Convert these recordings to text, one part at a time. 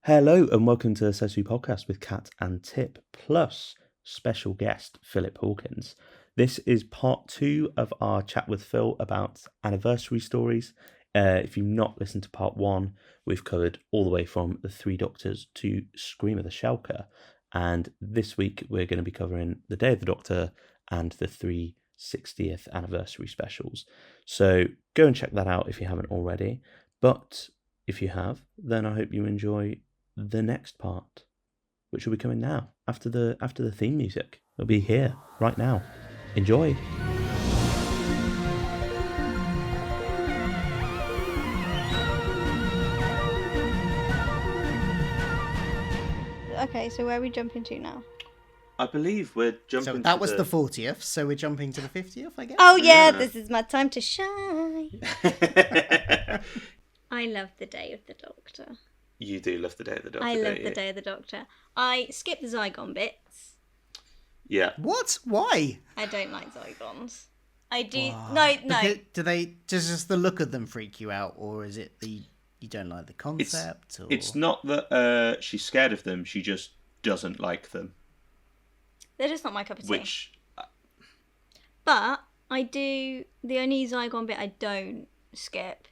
Hello and welcome to the Accessory Podcast with Kat and Tip, plus special guest Phil Hawkins. This is part 2 of our chat with Phil about anniversary stories. If you've not listened to part 1, we've covered all the way from the Three Doctors to Scream of the Shalka. And this week we're going to be covering the Day of the Doctor and the 360th anniversary specials. So go and check that out if you haven't already. But if you have, then I hope you enjoy the next part, which will be coming now after the theme music. It'll be here right now. Enjoy. Okay, so where are we jumping to now? I believe we're jumping. So that was the 40th, so we're jumping to the 50th, I guess. Oh yeah, this is my time to shine. I love the Day of the Doctor. You do love the Day of the Doctor. I love the Day of the Doctor. I skip the Zygon bits. Yeah. What? Why? I don't like Zygons. I do. Wow. No. Does just the look of them freak you out, or is it you don't like the concept? It's not that she's scared of them. She just doesn't like them. They're just not my cup of tea. Which. But I do. The only Zygon bit I don't skip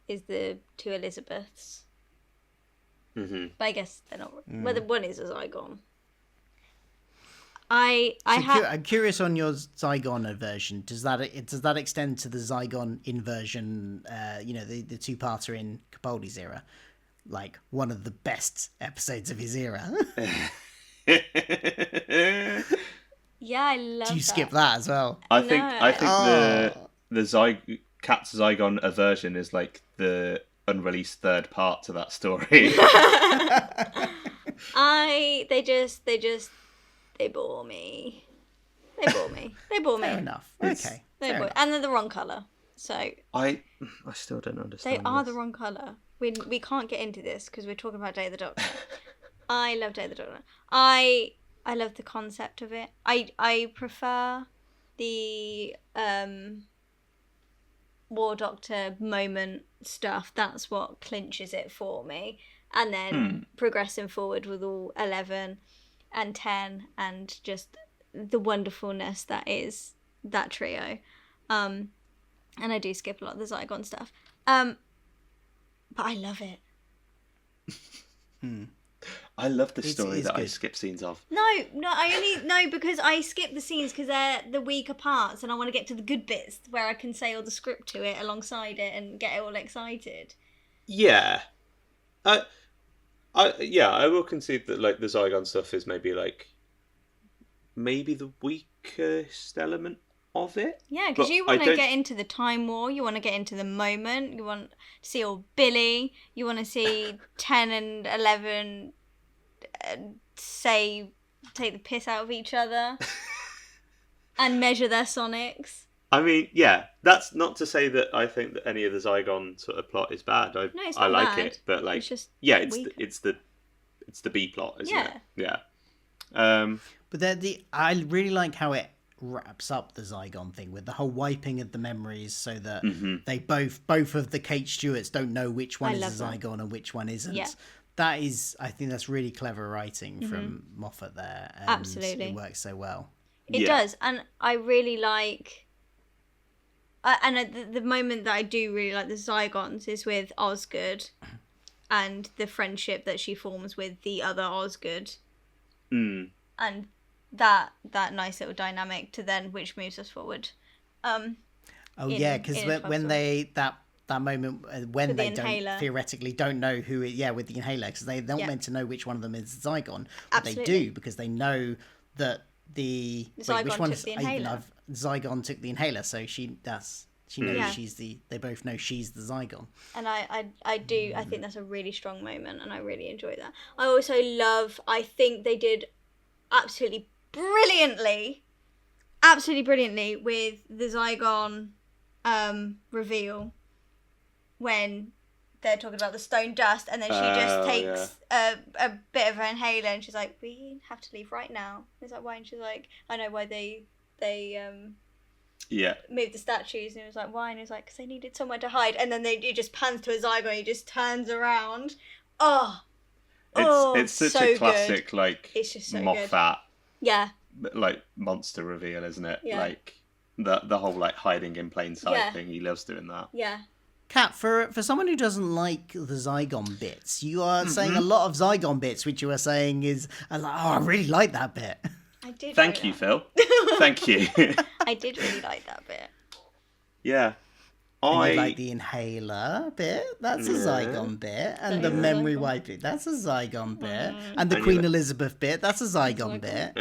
is the two Elizabeths. Mm-hmm. But I guess they're not. Mm. Whether one is a Zygon. I'm curious on your Zygon aversion. Does that extend to the Zygon inversion? The two-parter in Capaldi's era, like one of the best episodes of his era. Yeah, I love. Do you skip that as well? I think the Cat's Zygon aversion is like the unreleased third part to that story. They bore me. They bore me. Fair enough. Okay. And they're the wrong colour. So I still don't understand. They are the wrong colour. We can't get into this because we're talking about Day of the Doctor. I love Day of the Doctor. I love the concept of it. I prefer the War Doctor moment stuff. That's what clinches it for me. And then progressing forward with all 11 and 10 and just the wonderfulness that is that trio. And I do skip a lot of the Zygon stuff. But I love it. I love the story that I skip scenes of. No, because I skip the scenes because they're the weaker parts and I want to get to the good bits where I can say all the script to it alongside it and get it all excited. Yeah. I will concede that like the Zygon stuff is maybe the weakest element of it. Yeah, because you want to get into the Time War, you want to get into the moment, you want to see all Billy, you want to see 10 and 11 take the piss out of each other and measure their sonics. I mean, yeah, that's not to say that I think that any of the Zygon sort of plot is bad. I like it, but like, it's the B plot, isn't it? Yeah. But I really like how it wraps up the Zygon thing with the whole wiping of the memories, so that they both of the Kate Stewarts don't know which one is a Zygon and which one isn't. Yeah. I think that's really clever writing from Moffat there. And absolutely, it works so well. It does, and I really like. The moment that I do really like the Zygons is with Osgood and the friendship that she forms with the other Osgood. And that nice little dynamic to then which moves us forward. Because when that moment when they theoretically don't know who with the inhaler, because they're not meant to know which one of them is Zygon, but they do because they know that the Zygon took the inhaler. Zygon took the inhaler, so she knows they both know she's the Zygon. And I think that's a really strong moment, and I really enjoy that. I think they did absolutely brilliantly with the Zygon reveal when they're talking about the stone dust, and then she just takes a bit of her inhaler, and she's like, "We have to leave right now." It's like, why? And she's like, "I know why they moved the statues." And it was like, why? And it was like, because they needed somewhere to hide. And then it just pans to a Zygon, he just turns around. Oh, It's such so a classic good. like It's just so Moffat yeah like monster reveal, isn't it? Yeah. Like the whole like hiding in plain sight Yeah. thing. He loves doing that. yeah. Kat, for someone who doesn't like the Zygon bits, you are saying a lot of Zygon bits, which you are saying is like, I really like that bit. I did. Thank you, Phil. Thank you. I did really like that bit. Yeah. And you like the inhaler bit, that's a Zygon bit, and the memory wipe bit, that's a Zygon bit, and the Queen Elizabeth bit, that's a Zygon bit.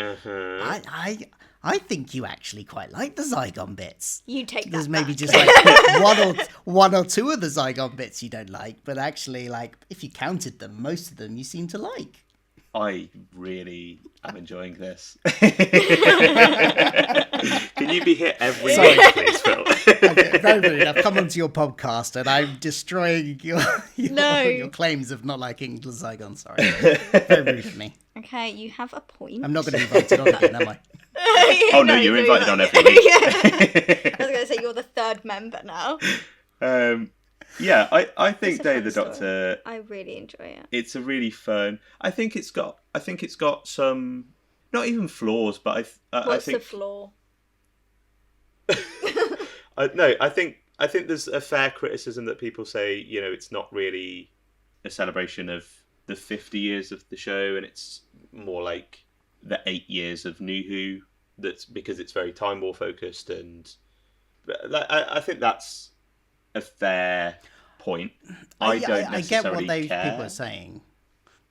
I think you actually quite like the Zygon bits. You take that. There's maybe back. just like one or two of the Zygon bits you don't like, but actually, like if you counted them, most of them you seem to like. I really am enjoying this. Can you be here every week, please, Phil? Okay, very rude. I've come onto your podcast and I'm destroying your claims of not liking the Zygon. Sorry. Very rude of me. Okay, you have a point. I'm not going to be invited on again, am I? Oh, no, you're invited on every week. I was going to say you're the third member now. Yeah, I think Day of the Doctor. I really enjoy it. It's a really fun. I think it's got some, not even flaws, but I think the flaw? No, I think there's a fair criticism that people say, it's not really a celebration of the 50 years of the show, and it's more like the 8 years of New Who. That's because it's very Time War focused, and I think that's a fair point. I don't necessarily get what those care. people are saying,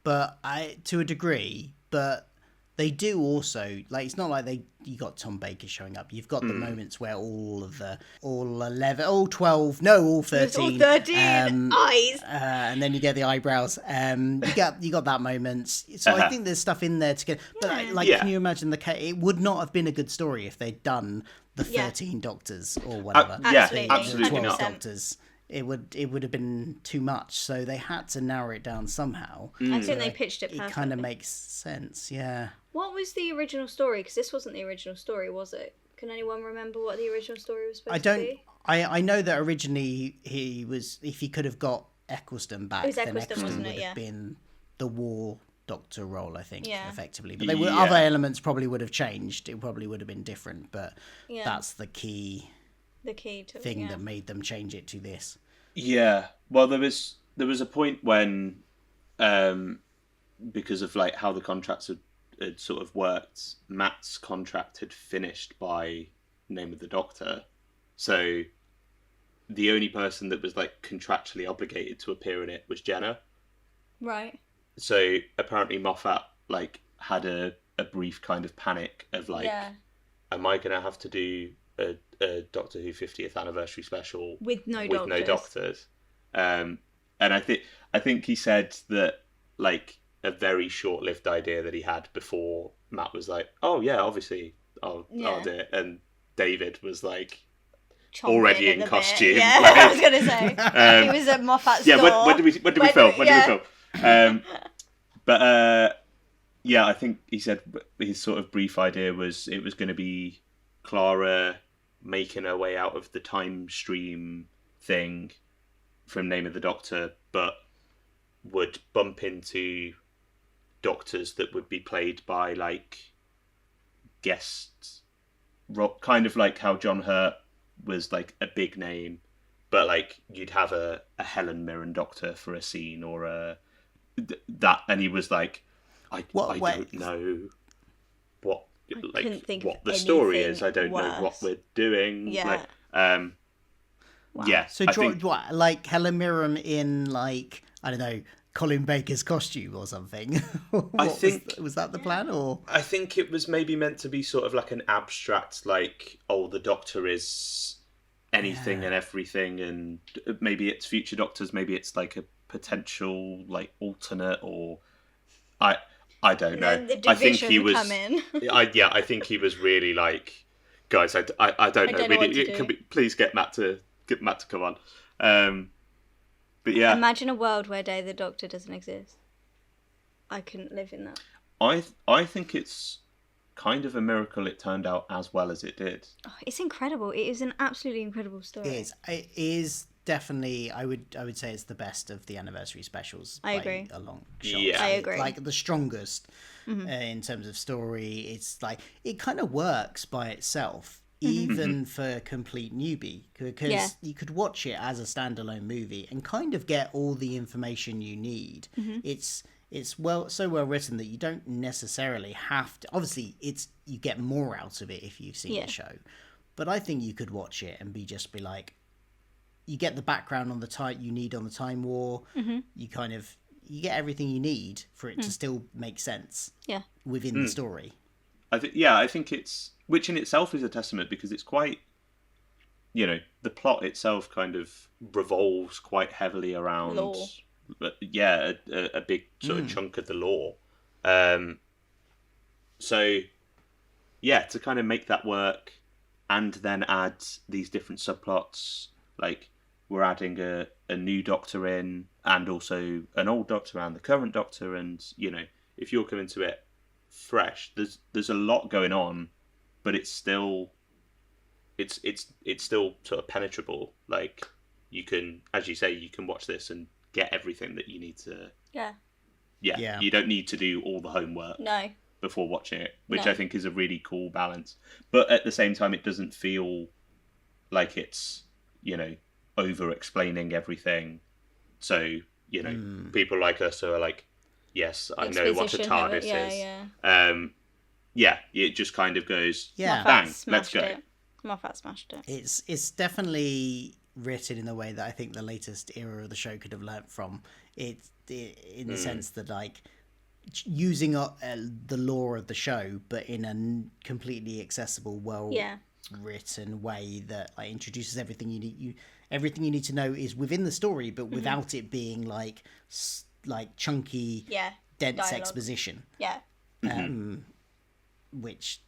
but to a degree, but they do also, like, it's not like you got Tom Baker showing up. You've got the moments where all 13 eyes, and then you get the eyebrows. You got that moment. So I think there's stuff in there to get. But can you imagine it would not have been a good story if they'd done the 13 Doctors or whatever. Absolutely 12 not. Doctors. It would have been too much, so they had to narrow it down somehow. I think they pitched it perfectly. It kind of makes sense, yeah. What was the original story? Because this wasn't the original story, was it? Can anyone remember what the original story was supposed to be? I know that originally he was, if he could have got Eccleston back, then Eccleston would have been the War Doctor role, I think, effectively. But other elements probably would have changed. It probably would have been different, but that's the key thing that made them change it to this. Yeah, well, there was a point when, because of like how the contracts had sort of worked, Matt's contract had finished by Name of the Doctor, so the only person that was like contractually obligated to appear in it was Jenna. Right. So apparently Moffat like had a brief kind of panic of like, am I going to have to do a Doctor Who 50th anniversary special with no doctors? And I think he said that like a very short-lived idea that he had before Matt was like, oh yeah, obviously I'll do it, and David was like already in costume. Yeah, like, I was gonna say he was at Moffat's store. Yeah, when did we film? When did we film? But I think he said his sort of brief idea was it was going to be Clara making her way out of the time stream thing from Name of the Doctor, but would bump into doctors that would be played by like guests, kind of like how John Hurt was like a big name, but like you'd have a Helen Mirren Doctor for a scene or that, and he was like, I don't know what the story is. I don't know what we're doing. Yeah. Wow. Yeah. So like Helen Mirren in like, I don't know, Colin Baker's costume or something? I think was that the plan, or I think it was maybe meant to be sort of like an abstract, like, oh, the Doctor is anything and everything, and maybe it's future Doctors, maybe it's like a potential like alternate, or I don't know. I think he was. I think he was really like, guys, I don't know. Please get Matt to come on. But yeah, imagine a world where Day of the Doctor doesn't exist. I couldn't live in that. I think it's kind of a miracle it turned out as well as it did. Oh, it's incredible. It is an absolutely incredible story. It is definitely, I would say it's the best of the anniversary specials. I agree. A long shot. Yeah. I agree. Like the strongest in terms of story. It's like it kind of works by itself, even for a complete newbie, because you could watch it as a standalone movie and kind of get all the information you need. It's so well written that you don't necessarily have to. Obviously, you get more out of it if you've seen the show, but I think you could watch it and be like, you get the background on the Time War. You get everything you need for it to still make sense. Yeah. Within the story. I think it's, which in itself is a testament, because it's quite, the plot itself kind of revolves quite heavily around lore. A big sort of chunk of the lore. So to kind of make that work, and then add these different subplots, like we're adding a new Doctor in, and also an old Doctor and the current Doctor, and if you're coming to it fresh, there's a lot going on, but it's still still sort of penetrable. Like, you can, as you say, you can watch this and get everything that you need to. Yeah. You don't need to do all the homework. No. Before watching it, which I think is a really cool balance. But at the same time, it doesn't feel like it's, over explaining everything. So, people like us who are like, yes, I know what a TARDIS is. It just kind of goes, bang, let's go. Moffat smashed it. It's definitely written in the way that I think the latest era of the show could have learnt from. In the sense that, like, using the lore of the show, but in a completely accessible, written way that, like, introduces everything you need. Everything you need to know is within the story, but without it being like chunky, dense dialogue. Exposition. Yeah. Which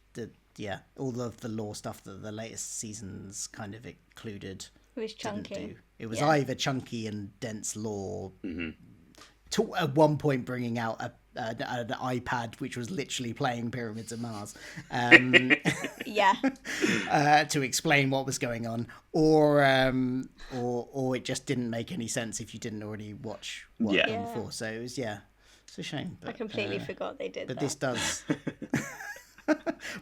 all of the lore stuff that the latest seasons kind of included. It was chunky. It was either chunky and dense lore. To at one point bringing out an iPad which was literally playing Pyramids of Mars, to explain what was going on, or it just didn't make any sense if you didn't already watch what came before. So it was it's a shame. But, I completely forgot they did. But that. This does.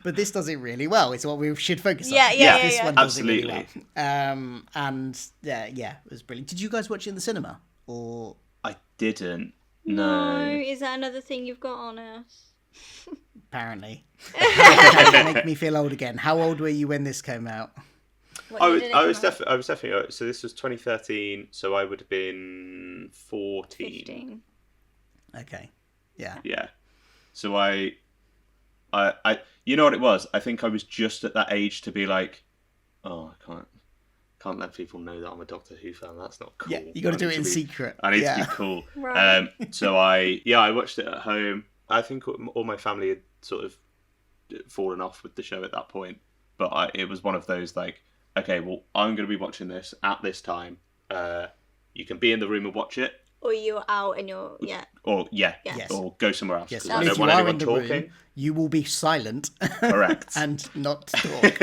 But this does it really well. It's what we should focus on. This one does absolutely. it really well. And it was brilliant. Did you guys watch it in the cinema or? I didn't. No. Is that another thing you've got on us? Apparently. Make me feel old again. How old were you when this came out? I was definitely. So this was 2013. So I would have been 14. 15. Okay. Yeah. Yeah. So I you know what it was? I think I was just at that age to be like, oh, I can't let people know that I'm a Doctor Who fan. That's not cool. Yeah, you got to do it in secret. I need to be cool. Right. So I watched it at home. I think all my family had sort of fallen off with the show at that point. But it was one of those, like, okay, well, I'm going to be watching this at this time. You can be in the room and watch it. Or you're out and you're, Or, Yes. or go somewhere else. Yes. I don't want anyone talking. Room, you will be silent. Correct. And not talk.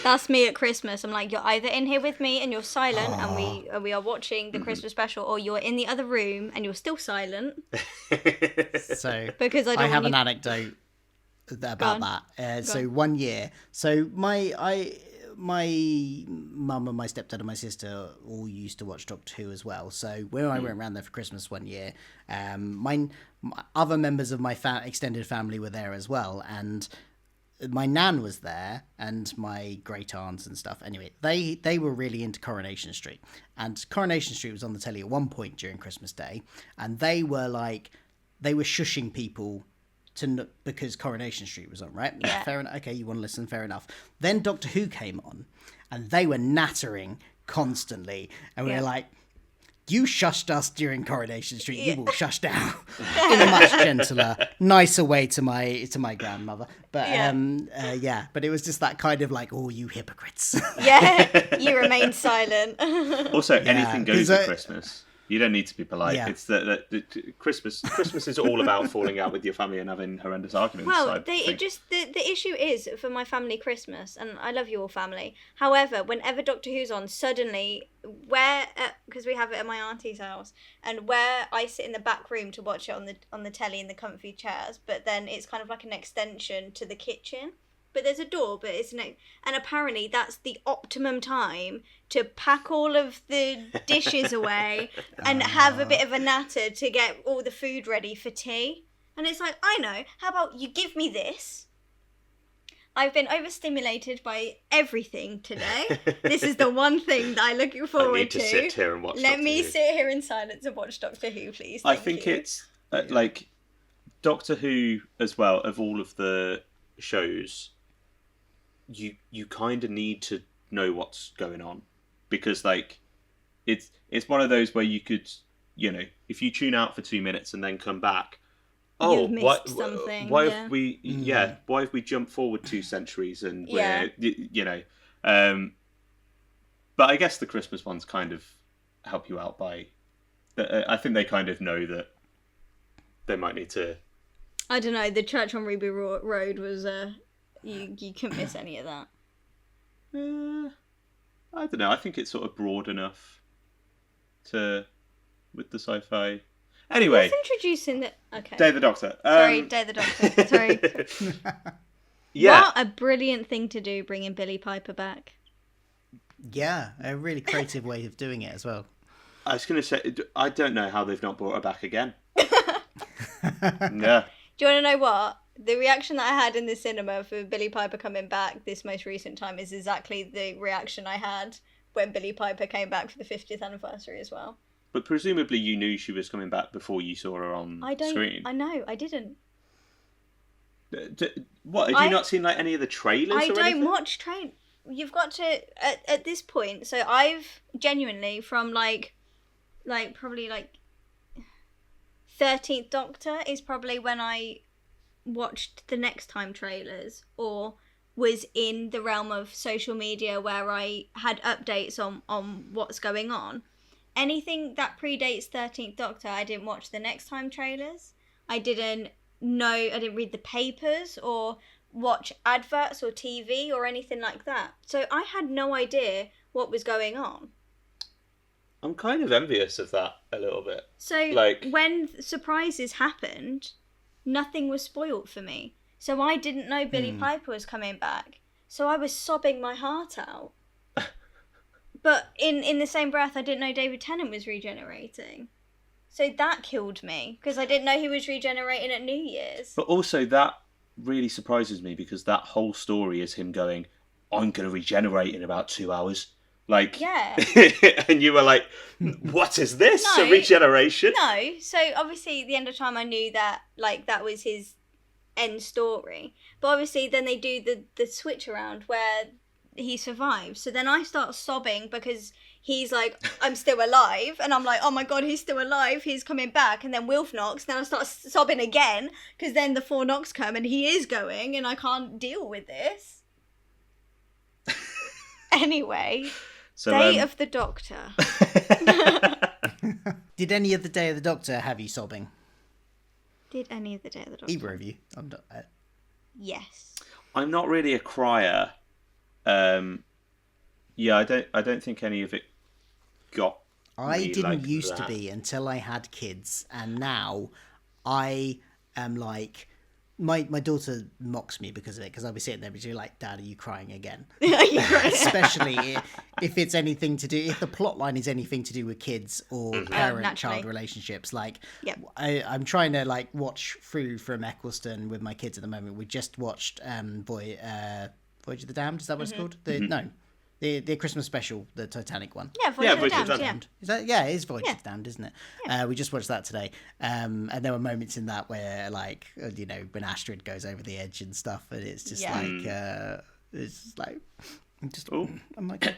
That's me at Christmas. I'm like, you're either in here with me and you're silent and we are watching the Christmas special, or you're in the other room and you're still silent. So because I have an anecdote about that. So one year, my mum and my stepdad and my sister all used to watch Doctor Who as well. So when I went around there for Christmas one year, my other members of my extended family were there as well, and my nan was there, and my great aunts and stuff. Anyway, they were really into Coronation Street, and Coronation Street was on the telly at one point during Christmas Day, and they were shushing people because Coronation Street was on, right? Yeah. Fair enough. Okay, you want to listen, fair enough. Then Doctor Who came on, and they were nattering constantly, and we were like, you shushed us during Coronation Street, you will shush down in a much gentler, nicer way to my grandmother. But but it was just that kind of like, oh, you hypocrites. Yeah, you remain silent. Also, anything goes at Christmas. You don't need to be polite. Yeah. It's that Christmas is all about falling out with your family and having horrendous arguments. Well, the issue is for my family Christmas, and I love your family. However, whenever Doctor Who's on, suddenly because we have it at my auntie's house, and where I sit in the back room to watch it on the telly in the comfy chairs, but then it's kind of like an extension to the kitchen. But there's a door, but it's and apparently that's the optimum time to pack all of the dishes away and have a bit of a natter to get all the food ready for tea. And it's like, I know, how about you give me this? I've been overstimulated by everything today. This is the one thing that I'm looking forward I need to sit here and watch Let Doctor me Who. sit here in silence and watch Doctor Who, please. I think you. it's like Doctor Who as well, of all of the shows, you kind of need to know what's going on, because like it's one of those where you could, if you tune out for 2 minutes and then come back, You've missed something. Why have we why have we jumped forward 2 centuries and we're but I guess the Christmas ones kind of help you out by I think they kind of know that they might need to. I don't know, the church on Ruby Road was you couldn't miss any of that. I don't know. I think it's sort of broad enough with the sci-fi. Anyway, who's introducing the Day the Doctor. Sorry, Day the Doctor. Sorry. Yeah. What a brilliant thing to do, bringing Billie Piper back. Yeah, a really creative way of doing it as well. I was going to say, I don't know how they've not brought her back again. Yeah. Do you want to know what? The reaction that I had in the cinema for Billie Piper coming back this most recent time is exactly the reaction I had when Billie Piper came back for the 50th anniversary as well. But presumably you knew she was coming back before you saw her on screen. I know, I didn't. What, have you not seen like any of the trailers or anything? I don't watch trailers. You've got to, at this point, so I've genuinely, from probably 13th Doctor is probably when I watched the next time trailers, or was in the realm of social media where I had updates on what's going on. Anything that predates 13th Doctor, I didn't watch the next time trailers. I didn't read the papers or watch adverts or TV or anything like that. So I had no idea what was going on. I'm kind of envious of that a little bit. So when surprises happened, nothing was spoilt for me. So I didn't know Billie Piper was coming back. So I was sobbing my heart out. But in the same breath, I didn't know David Tennant was regenerating. So that killed me, because I didn't know he was regenerating at New Year's. But also that really surprises me, because that whole story is him going, I'm going to regenerate in about 2 hours. Yeah. And you were like, what is this? A regeneration? No. So obviously at the end of time I knew that that was his end story. But obviously then they do the switch around where he survives. So then I start sobbing because he's like, I'm still alive. And I'm like, oh my God, he's still alive. He's coming back. And then Wilf knocks. Then I start sobbing again because then the 4 knocks come and he is going and I can't deal with this. Anyway, so, Day of the Doctor. Did any of the Day of the Doctor have you sobbing? Did any of the Day of the Doctor? Either of you? I'm not. Yes. I'm not really a crier. Yeah, I don't think any of it got. I didn't used to be until I had kids, and now I am like. My daughter mocks me because of it, because I'll be sitting there and she's like, Dad, are you crying again? Especially if it's anything to do, if the plot line is anything to do with kids or parent-child relationships. I'm trying to watch through from Eccleston with my kids at the moment. We just watched Voyage of the Damned, is that what it's called? The Christmas special, the Titanic one. Yeah, Voyage of the Damned. Is that, it is Voyage of the Damned, isn't it? Yeah. We just watched that today. And there were moments in that where, when Astrid goes over the edge and stuff, and it's just I'm like...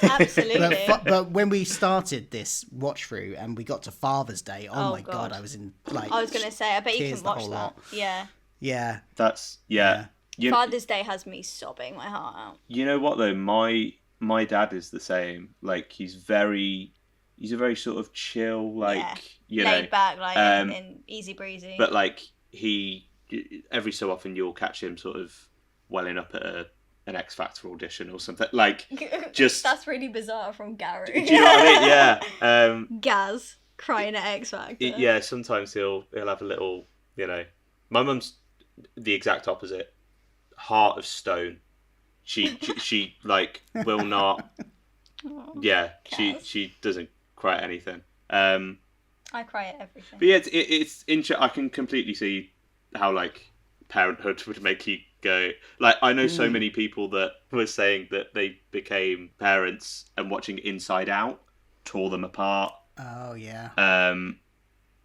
Absolutely. But when we started this watch through and we got to Father's Day, oh my God, I was in, I was going to say, I bet you can watch that. Lot. Yeah. Yeah. That's, yeah. Father's Day has me sobbing my heart out. You know what though, my dad is the same. He's very he's a very sort of chill, like, laid back, like everything easy breezy. But like every so often you'll catch him sort of welling up at an X Factor audition or something. Like, just that's really bizarre from Gary. Do you know what I mean? Yeah. Gaz crying at X Factor. Yeah, sometimes he'll have a little, My mum's the exact opposite. Heart of stone. She like will not. Aww, yeah, she doesn't cry at anything. I cry at everything. But yeah, it's I can completely see how like parenthood would make you go. Like, I know so many people that were saying that they became parents and watching Inside Out tore them apart. Oh yeah.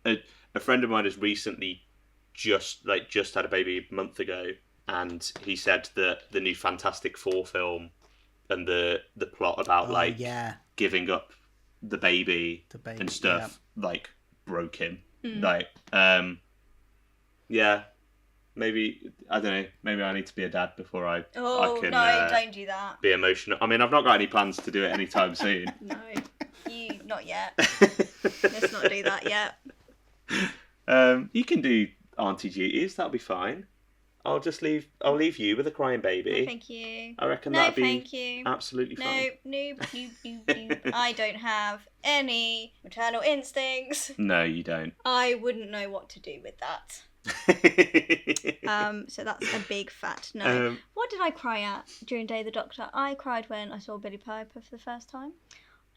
A friend of mine has recently just had a baby a month ago, and he said that the new Fantastic Four film and the plot about giving up the baby and stuff like broke him. Like, yeah, maybe, I don't know, maybe I need to be a dad before I can no, don't do that. Be emotional. I mean, I've not got any plans to do it anytime soon. No, not yet. Let's not do that yet. You can do auntie duties, that'll be fine. I'll leave you with a crying baby. No, thank you. I reckon no, that'd be thank you. absolutely fine. No. I don't have any maternal instincts. No, you don't. I wouldn't know what to do with that. So that's a big fat no. What did I cry at during Day of the Doctor? I cried when I saw Billy Piper for the first time.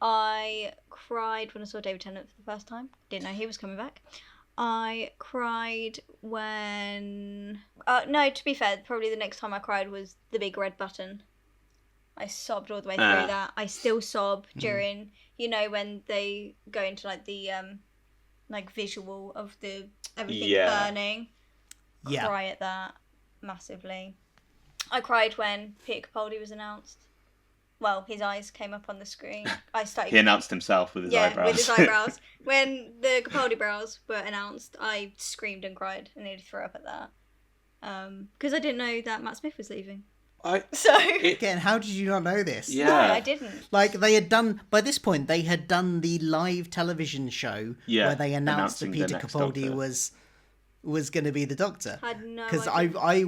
I cried when I saw David Tennant for the first time. Didn't know he was coming back. I cried when... no, to be fair, probably the next time I cried was The Big Red Button. I sobbed all the way through that. I still sob during, when they go into like the visual of the everything burning. Cry at that massively. I cried when Peter Capaldi was announced. Well, his eyes came up on the screen. He announced himself with his eyebrows. Yeah, with his eyebrows. When the Capaldi brows were announced, I screamed and cried and nearly threw up at that. Because I didn't know that Matt Smith was leaving. Again, how did you not know this? Yeah. No, I didn't. Like, they had done, by this point, they had done the live television show where they announced that Peter Capaldi was going to be the Doctor. I had no Because I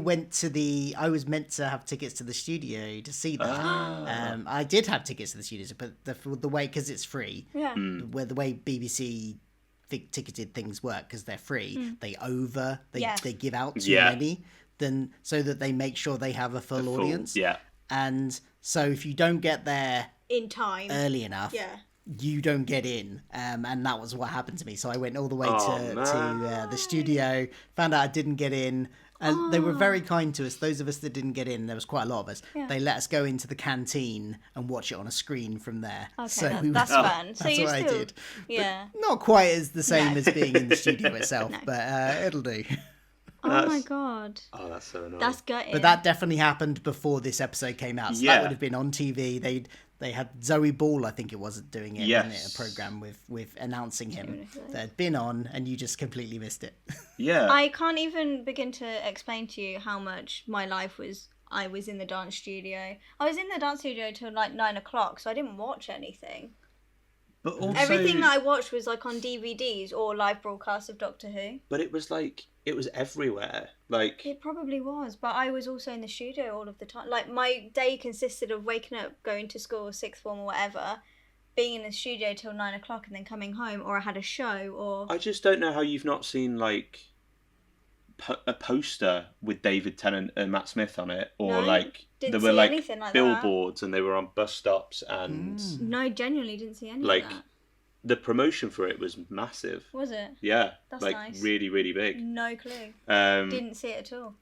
was meant to have tickets to the studio to see that. Oh. I did have tickets to the studios, but the way, because it's free, where the way BBC ticketed things work, because they're free, they give out too many, so that they make sure they have a full audience. Yeah. And so if you don't get there in time early enough, you don't get in, and that was what happened to me. So I went all the way to the studio, found out I didn't get in, and they were very kind to us. Those of us that didn't get in, there was quite a lot of us. They let us go into the canteen and watch it on a screen from there. Okay, so that's fun. So that's what I did. Yeah, but not quite as the same as being in the studio itself, but it'll do. Oh my god. Oh, that's so annoying. That's gutting. But that definitely happened before this episode came out. So that would have been on TV. They had Zoe Ball, I think it was, doing it, wasn't it? A programme with announcing him that had been on, and you just completely missed it. Yeah. I can't even begin to explain to you how much my life was. I was in the dance studio. I was in the dance studio till like 9 o'clock, so I didn't watch anything. But also... everything that I watched was like on DVDs or live broadcasts of Doctor Who. But it was like, it was everywhere. Like, it probably was, but I was also in the studio all of the time. Like, my day consisted of waking up, going to school, sixth form or whatever, being in the studio till 9 o'clock and then coming home, or I had a show, or... I just don't know how you've not seen, like, a poster with David Tennant and Matt Smith on it, or there were like billboards and they were on bus stops and... No, genuinely didn't see any of that. The promotion for it was massive. Was it? Yeah. That's like, nice. Really, really big. No clue. Didn't see it at all.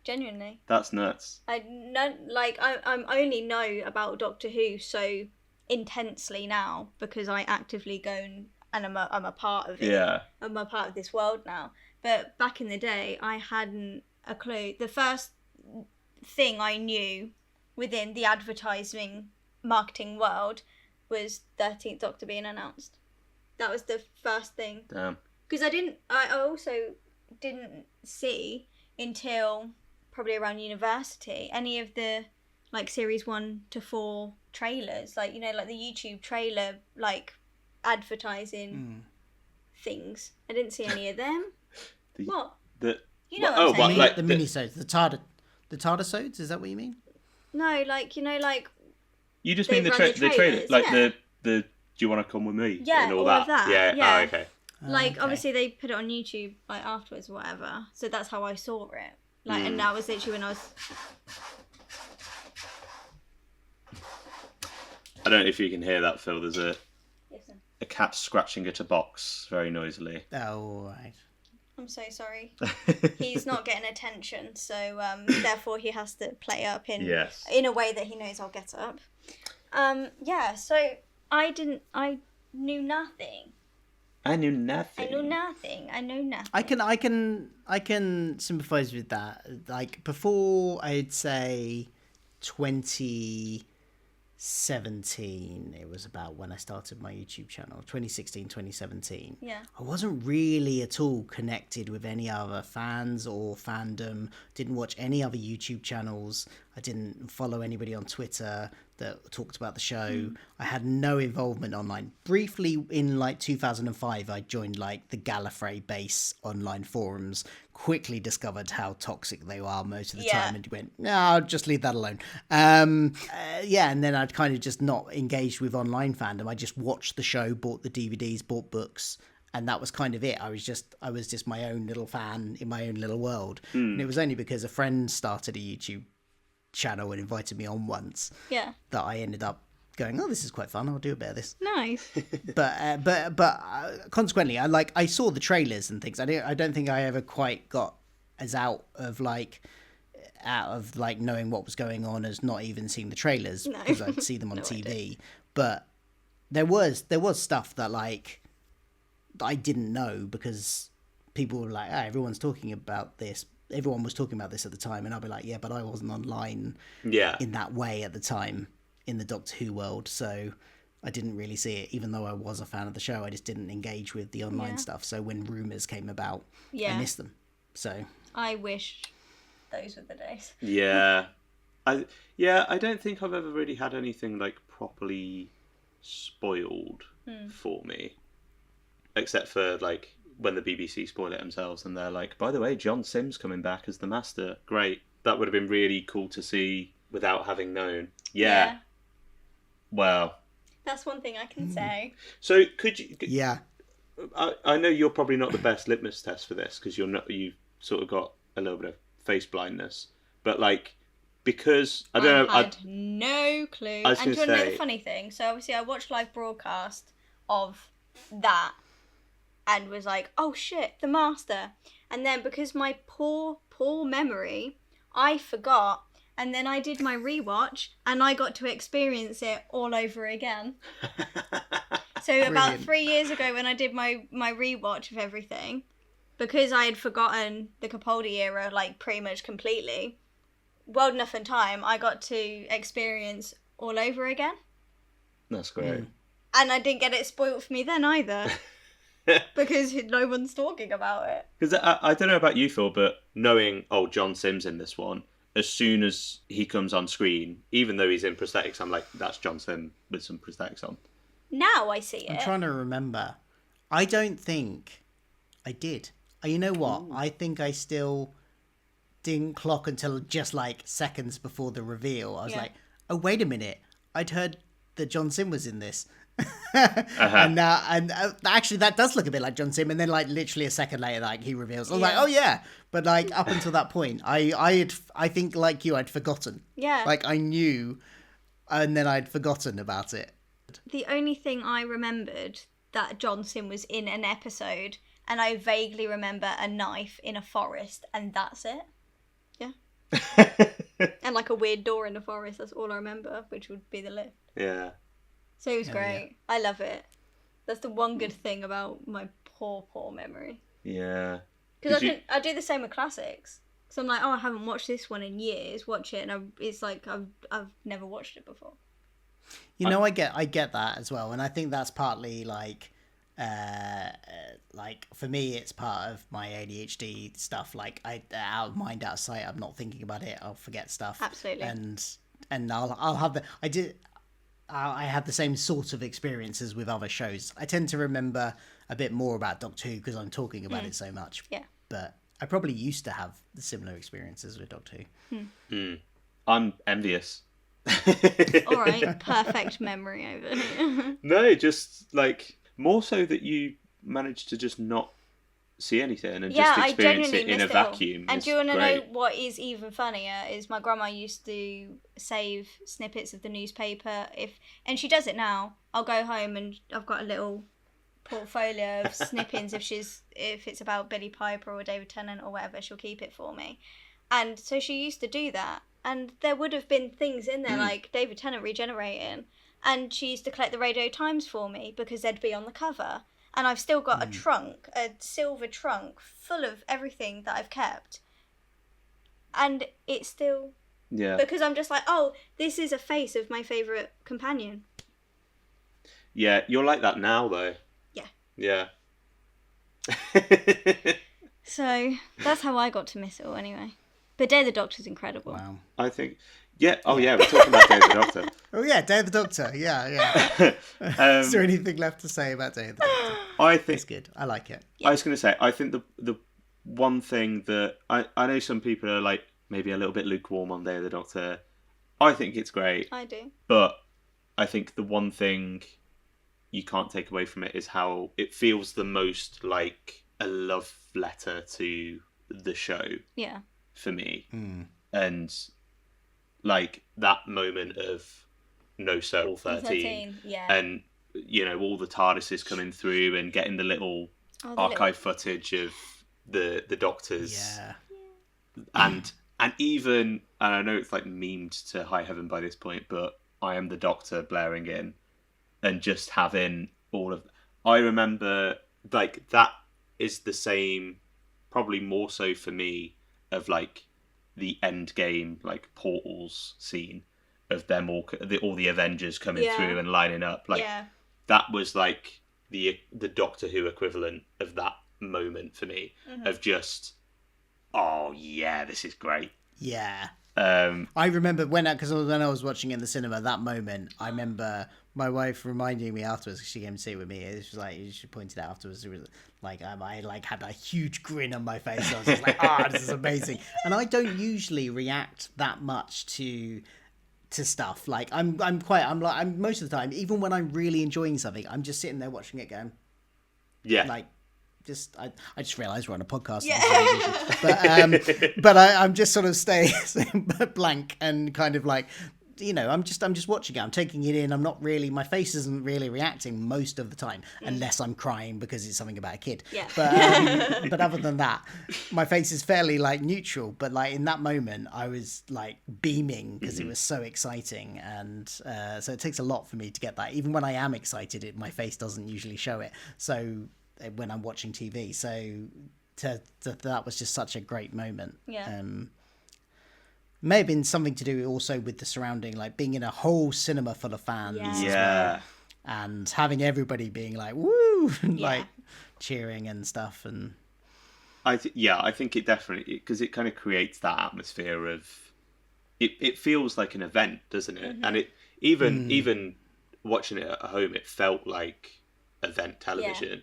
Genuinely. That's nuts. I'm only know about Doctor Who so intensely now because I actively go and I'm a part of it. Yeah. I'm a part of this world now. But back in the day, I hadn't a clue. The first thing I knew within the advertising marketing world was 13th Doctor being announced. That was the first thing. Damn. Because I also didn't see until probably around university any of the like series 1 to 4 trailers, like, you know, like the YouTube trailer, like advertising things. I didn't see any of them. What? You know what I'm saying? like the minisodes, the Tardisodes, is that what you mean? No, like, you know, like... You just mean the trailer, like the Do You Want to Come With Me? Yeah, and all of that. that. Yeah. Yeah. Oh, okay. Like, obviously they put it on YouTube, like, afterwards or whatever. So that's how I saw it. Like, and that was literally when I was... I don't know if you can hear that, Phil. There's a cat scratching at a box very noisily. Oh, right. I'm so sorry. He's not getting attention, so therefore he has to play up in a way that he knows I'll get up. So I knew nothing. I knew nothing. I can sympathise with that. Like, before, I'd say 2017, it was about when I started my YouTube channel, 2016, 2017. Yeah. I wasn't really at all connected with any other fans or fandom, didn't watch any other YouTube channels, I didn't follow anybody on Twitter that talked about the show. I had no involvement online. Briefly in like 2005, I joined like the Gallifrey base online forums, quickly discovered how toxic they are most of the time and went, no, I'll just leave that alone. And then I'd kind of just not engaged with online fandom. I just watched the show, bought the DVDs, bought books, and that was kind of it. I was just my own little fan in my own little world. And it was only because a friend started a YouTube channel and invited me on once that I ended up going, oh, this is quite fun, I'll do a bit of this. Nice. but consequently, I saw the trailers and things. I don't think I ever quite got as out of knowing what was going on as not even seeing the trailers, because I'd see them on TV. But there was stuff that like I didn't know, because people were like, everyone's talking about this. Everyone was talking about this at the time, and I'll be like, yeah, but I wasn't online in that way at the time in the Doctor Who world, so I didn't really see it. Even though I was a fan of the show, I just didn't engage with the online stuff. So when rumours came about, I missed them. So I wish those were the days. I don't think I've ever really had anything like properly spoiled for me, except for like when the BBC spoil it themselves and they're like, by the way, John Sims coming back as the Master. Great. That would have been really cool to see without having known. Yeah. Well, that's one thing I can say. So could you... Yeah. I know you're probably not the best litmus test for this, because you've sort of got a little bit of face blindness. But like, because... I don't know... I had no clue. And do you want to know the funny thing? So obviously I watched live broadcast of that and was like, oh shit, the Master. And then because my poor memory, I forgot. And then I did my rewatch and I got to experience it all over again. So about 3 years ago when I did my rewatch of everything, because I had forgotten the Capaldi era like pretty much completely, World Enough in Time, I got to experience all over again. That's great. And I didn't get it spoiled for me then either. Because no one's talking about it. Because I don't know about you, Phil, but knowing, John Sims in this one, as soon as he comes on screen, even though he's in prosthetics, I'm like, that's John Sim with some prosthetics on. Now I see it. I'm trying to remember. I don't think I did. You know what? Ooh. I think I still didn't clock until just like seconds before the reveal. I was like, oh, wait a minute. I'd heard that John Sim was in this. And actually that does look a bit like John Sim, and then like literally a second later like he reveals. I was like, oh yeah, but like up until that point I think like you, I'd forgotten. Like I knew and then I'd forgotten about it. The only thing I remembered that John Sim was in an episode, and I vaguely remember a knife in a forest, and that's it. And like a weird door in the forest, that's all I remember, which would be the lift. So it was great. I love it. That's the one good thing about my poor memory. Because I do the same with classics. Because I'm like, I haven't watched this one in years. Watch it, and it's like I've never watched it before. You know, I get that as well, and I think that's partly like for me, it's part of my ADHD stuff. Like out of mind, out of sight. I'm not thinking about it. I'll forget stuff. Absolutely. And I'll have the I had the same sort of experiences with other shows. I tend to remember a bit more about Doctor Who because I'm talking about it so much. Yeah. But I probably used to have similar experiences with Doctor Who. I'm envious. All right, perfect memory over here. No, just like more so that you managed to just not see anything and just experience it in a vacuum. And do you want to know what is even funnier? Is my grandma used to save snippets of the newspaper and she does it now. I'll go home and I've got a little portfolio of snippings. If it's about Billy Piper or David Tennant or whatever, she'll keep it for me. And so she used to do that, and there would have been things in there like David Tennant regenerating, and she used to collect the Radio Times for me because they'd be on the cover. And I've still got a silver trunk full of everything that I've kept. And it's still... Yeah. Because I'm just like, oh, this is a face of my favourite companion. Yeah, you're like that now, though. Yeah. Yeah. So, that's how I got to miss it all, anyway. But Day of the Doctor's incredible. Wow. I think... Yeah. Oh, yeah. We're talking about Day of the Doctor. Oh, yeah. Day of the Doctor. Yeah. Is there anything left to say about Day of the Doctor? I think it's good. I like it. I was going to say, I think the one thing that... I know some people are like maybe a little bit lukewarm on Day of the Doctor. I think it's great. I do. But I think the one thing you can't take away from it is how it feels the most like a love letter to the show. Yeah. For me. And... like that moment of no circle 13 yeah. And you know all the TARDISes coming through and getting the little archive footage of the Doctors, and even, and I know it's like memed to high heaven by this point, but I Am the Doctor blaring in and just having all of... I remember like that is the same, probably more so for me, of like the end game, like portals scene of them all the Avengers coming through and lining up, like that was like the Doctor Who equivalent of that moment for me, of just, oh yeah, this is great. I remember when I was watching in the cinema that moment, I remember my wife reminding me afterwards, because she came to see it with me, it was like, she pointed out afterwards, it was like I like had a huge grin on my face. I was just like, this is amazing. And I don't usually react that much to stuff. Like I'm most of the time, even when I'm really enjoying something, I'm just sitting there watching it going, like, just I just realised we're on a podcast, but I'm just sort of staying blank and kind of like, you know, I'm just watching it. I'm taking it in. I'm not really, my face isn't really reacting most of the time, unless I'm crying because it's something about a kid. Yeah. But other than that, my face is fairly like neutral. But like in that moment, I was like beaming because it was so exciting, and so it takes a lot for me to get that. Even when I am excited, my face doesn't usually show it. So when I'm watching TV, so that was just such a great moment. Yeah. May have been something to do also with the surrounding, like being in a whole cinema full of fans as well, and having everybody being like woo, like cheering and stuff. And I think it definitely, because it kind of creates that atmosphere of it feels like an event, doesn't it? And it even watching it at home, it felt like event television.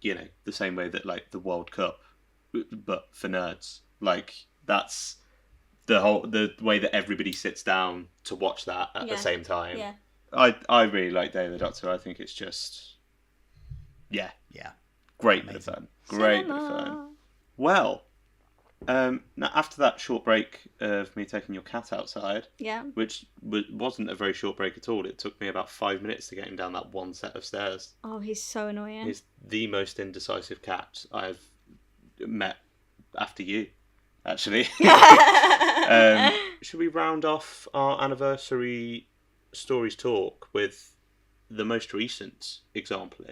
You know, the same way that like the World Cup, but for nerds, like that's the way that everybody sits down to watch that at the same time. I really like Day of the Doctor. I think it's just great bit of fun. Great bit of fun. Well, now after that short break of me taking your cat outside, which wasn't a very short break at all. It took me about 5 minutes to get him down that one set of stairs. Oh, he's so annoying. He's the most indecisive cat I've met after you, actually. Should we round off our anniversary stories talk with the most recent example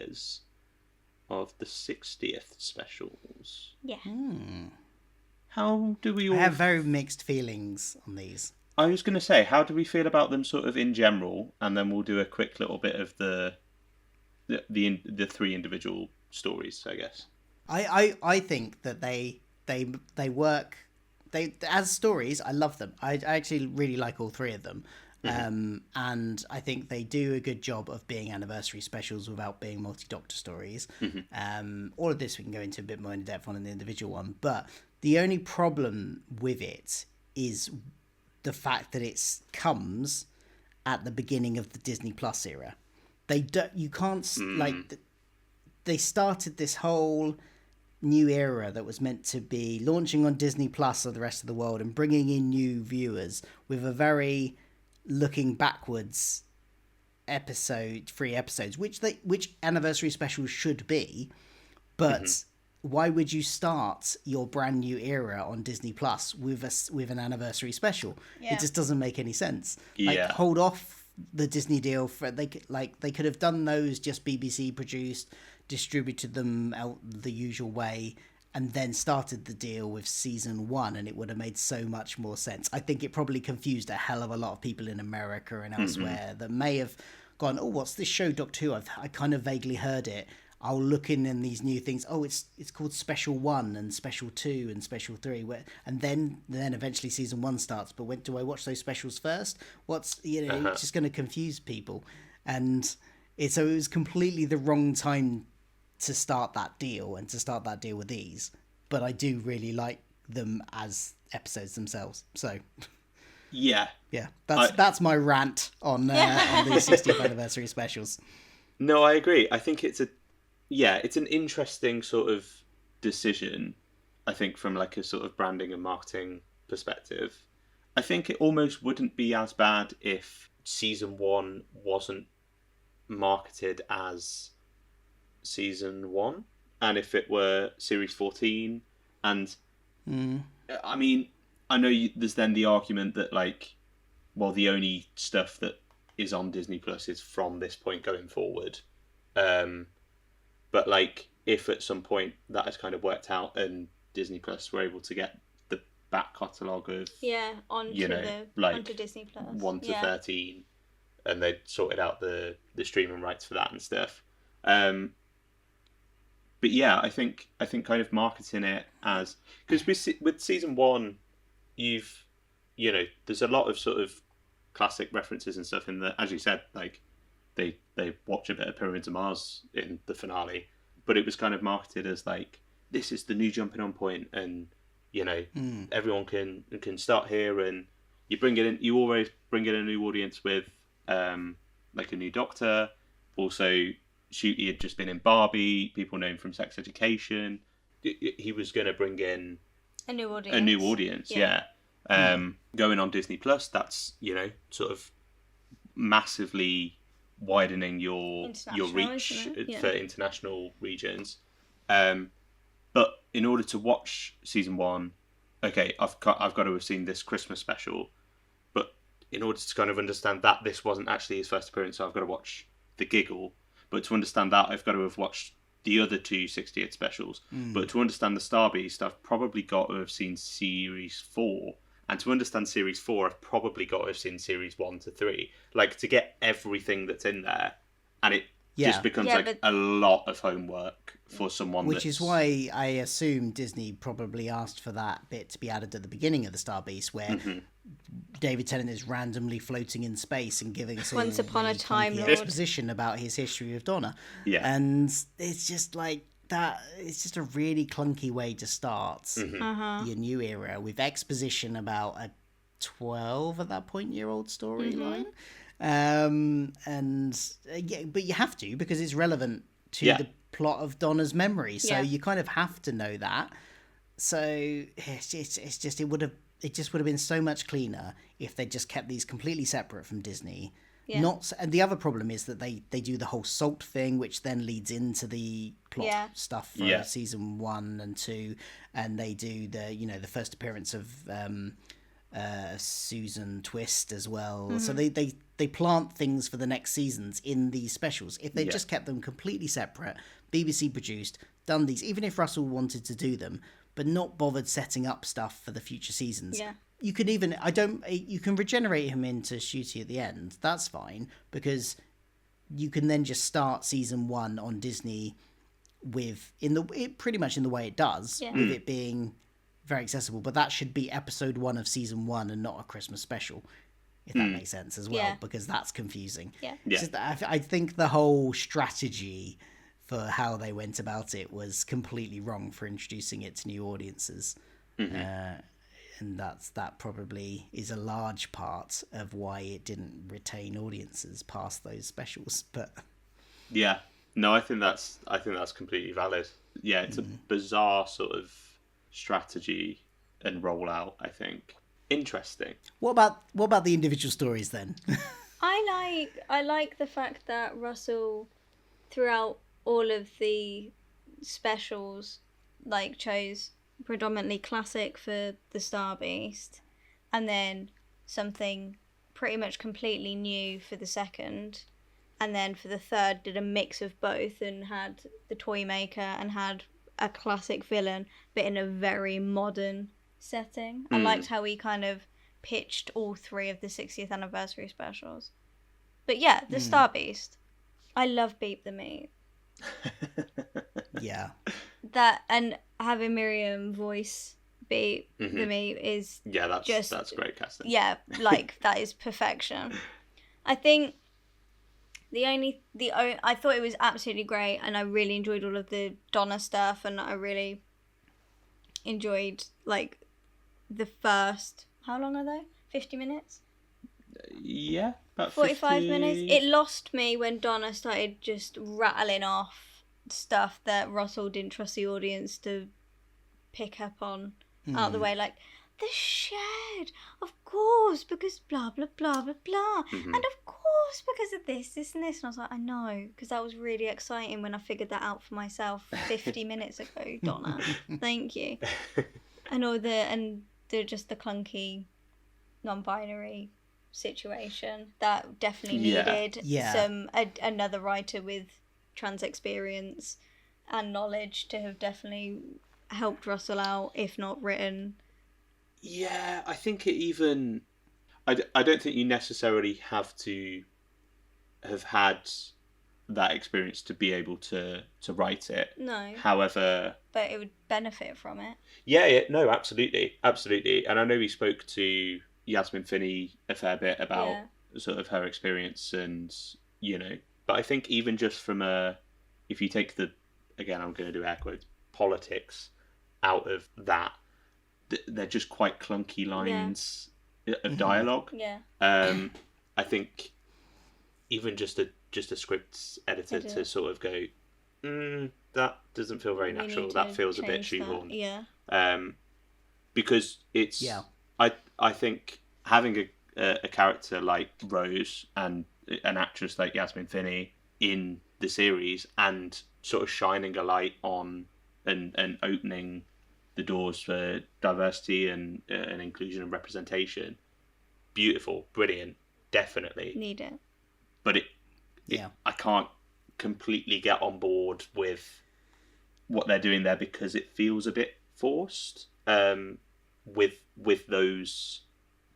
of the 60th specials? Yeah. How do we all... I have very mixed feelings on these. I was going to say, how do we feel about them sort of in general? And then we'll do a quick little bit of the three individual stories, I guess. I think that they work... They, as stories, I love them. I actually really like all three of them. And I think they do a good job of being anniversary specials without being multi-Doctor stories. All of this we can go into a bit more in depth on in the individual one, but the only problem with it is the fact that it comes at the beginning of the Disney Plus era. They started this whole new era that was meant to be launching on Disney Plus for the rest of the world and bringing in new viewers with a very looking backwards three episodes, which anniversary specials should be, but why would you start your brand new era on Disney Plus with an anniversary special? It just doesn't make any sense. Hold off the Disney deal for they could have done those just BBC produced, distributed them out the usual way, and then started the deal with season 1, and it would have made so much more sense. I think it probably confused a hell of a lot of people in America and elsewhere that may have gone, oh, what's this show, Doctor Who? I kind of vaguely heard it. I'll look in these new things. Oh, it's called Special 1 and Special 2 and Special 3. And then eventually season 1 starts. But when do I watch those specials first? It's just going to confuse people. And so it was completely the wrong time to start that deal and to start that deal with these. But I do really like them as episodes themselves. So yeah, that's my rant on the 60th anniversary specials. No, I agree. I think it's an interesting sort of decision, I think, from like a sort of branding and marketing perspective. I think it almost wouldn't be as bad if season 1 wasn't marketed as season 1 and if it were series 14. And I mean, I know there's then the argument that like, well, the only stuff that is on Disney Plus is from this point going forward. But like, if at some point that has kind of worked out and Disney Plus were able to get the back catalogue of onto Disney Plus 1 to 13, and they'd sorted out the streaming rights for that and stuff. But yeah, I think kind of marketing it as, because with season 1, there's a lot of sort of classic references and stuff in the, as you said, like they watch a bit of Pyramids of Mars in the finale, but it was kind of marketed as like, this is the new jumping on point, and everyone can start here, and you always bring in a new audience with like a new Doctor. Also, Shooty had just been in Barbie, people know him from Sex Education. He was going to bring in a new audience. Going on Disney Plus, that's sort of massively widening your reach for international regions. But in order to watch season 1, okay, I've got to have seen this Christmas special. But in order to kind of understand that this wasn't actually his first appearance, so I've got to watch the Giggle. But to understand that, I've got to have watched the other 2 60th specials. But to understand the Star Beast, I've probably got to have seen series 4. And to understand series 4, I've probably got to have seen series 1 to 3. Like, to get everything that's in there. And it just becomes a lot of homework for someone. Which is why I assume Disney probably asked for that bit to be added at the beginning of the Star Beast, where David Tennant is randomly floating in space and giving us Once upon a time exposition about his history with Donna. Yeah. And it's just like that. It's just a really clunky way to start your new era with exposition about a 12 at that point year old storyline. But you have to, because it's relevant to the plot of Donna's memory, so you kind of have to know that. So it just would have been so much cleaner if they just kept these completely separate from Disney. And the other problem is that they do the whole Salt thing, which then leads into the plot stuff for season 1 and 2, and they do the first appearance of Susan Twist as well. So they plant things for the next seasons in these specials. If they just kept them completely separate, BBC produced, done these, even if Russell wanted to do them, but not bothered setting up stuff for the future seasons. You can you can regenerate him into Shooty at the end. That's fine, because you can then just start season 1 on Disney with pretty much in the way it does, with it being very accessible. But that should be episode 1 of season 1 and not a Christmas special. if that makes sense as well, because that's confusing. I think the whole strategy for how they went about it was completely wrong for introducing it to new audiences. And that probably is a large part of why it didn't retain audiences past those specials. But yeah, no, I think that's completely valid. Yeah, it's a bizarre sort of strategy and rollout, I think. Interesting. What about the individual stories then? I like the fact that Russell, throughout all of the specials, like, chose predominantly classic for the Star Beast, and then something pretty much completely new for the second, and then for the third did a mix of both and had the toy maker and had a classic villain but in a very modern setting. I liked how he kind of pitched all three of the 60th anniversary specials. But yeah, the Star Beast, I love Beep the Meat. Yeah. That, and having Miriam voice Beep the Meat is that's great casting. Yeah, like, that is perfection. I think I thought it was absolutely great, and I really enjoyed all of the Donna stuff, and I really enjoyed, like, the first, how long are they? 50 minutes? Yeah, about 45 50... minutes. It lost me when Donna started just rattling off stuff that Russell didn't trust the audience to pick up on out the way, like, the shed, of course, because blah blah blah blah blah, and of course because of this and this, and I was like, I know, because that was really exciting when I figured that out for myself 50 minutes ago, Donna. Thank you. And all the just the clunky non-binary situation that definitely needed some another writer with trans experience and knowledge to have definitely helped Russell out, if not written. Yeah, I think it even... I don't think you necessarily have to have had that experience to be able to write it. No. However... But it would benefit from it. Yeah, no, absolutely. And I know we spoke to Yasmin Finney a fair bit about sort of her experience and, you know... But I think even just from if you take the... Again, I'm going to do air quotes, politics out of that, they're just quite clunky lines of dialogue. Yeah. I think even just a script editor to sort of go, that doesn't feel very natural. That feels a bit shoehorned. Yeah. Because it's. Yeah. I think having a character like Rose and an actress like Yasmin Finney in the series and sort of shining a light on and opening the doors for diversity and inclusion and representation. Beautiful, brilliant, definitely. Need it. But I can't completely get on board with what they're doing there because it feels a bit forced. With those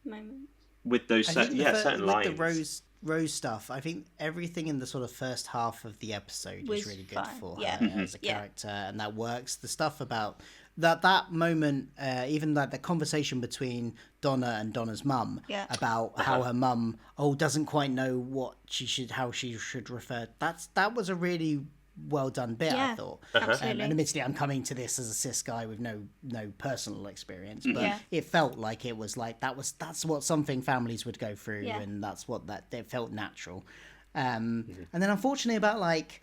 moments. With those certain lines. With the Rose stuff, I think everything in the sort of first half of the episode is really good for her as a character, and that works. The stuff about that moment, even like the conversation between Donna and Donna's mum about how her mum doesn't quite know how she should refer. That was a really well done bit, I thought. Absolutely. And admittedly, I'm coming to this as a cis guy with no personal experience, but it felt like it was like that's what something families would go through, and that's what it felt natural. And then unfortunately, about like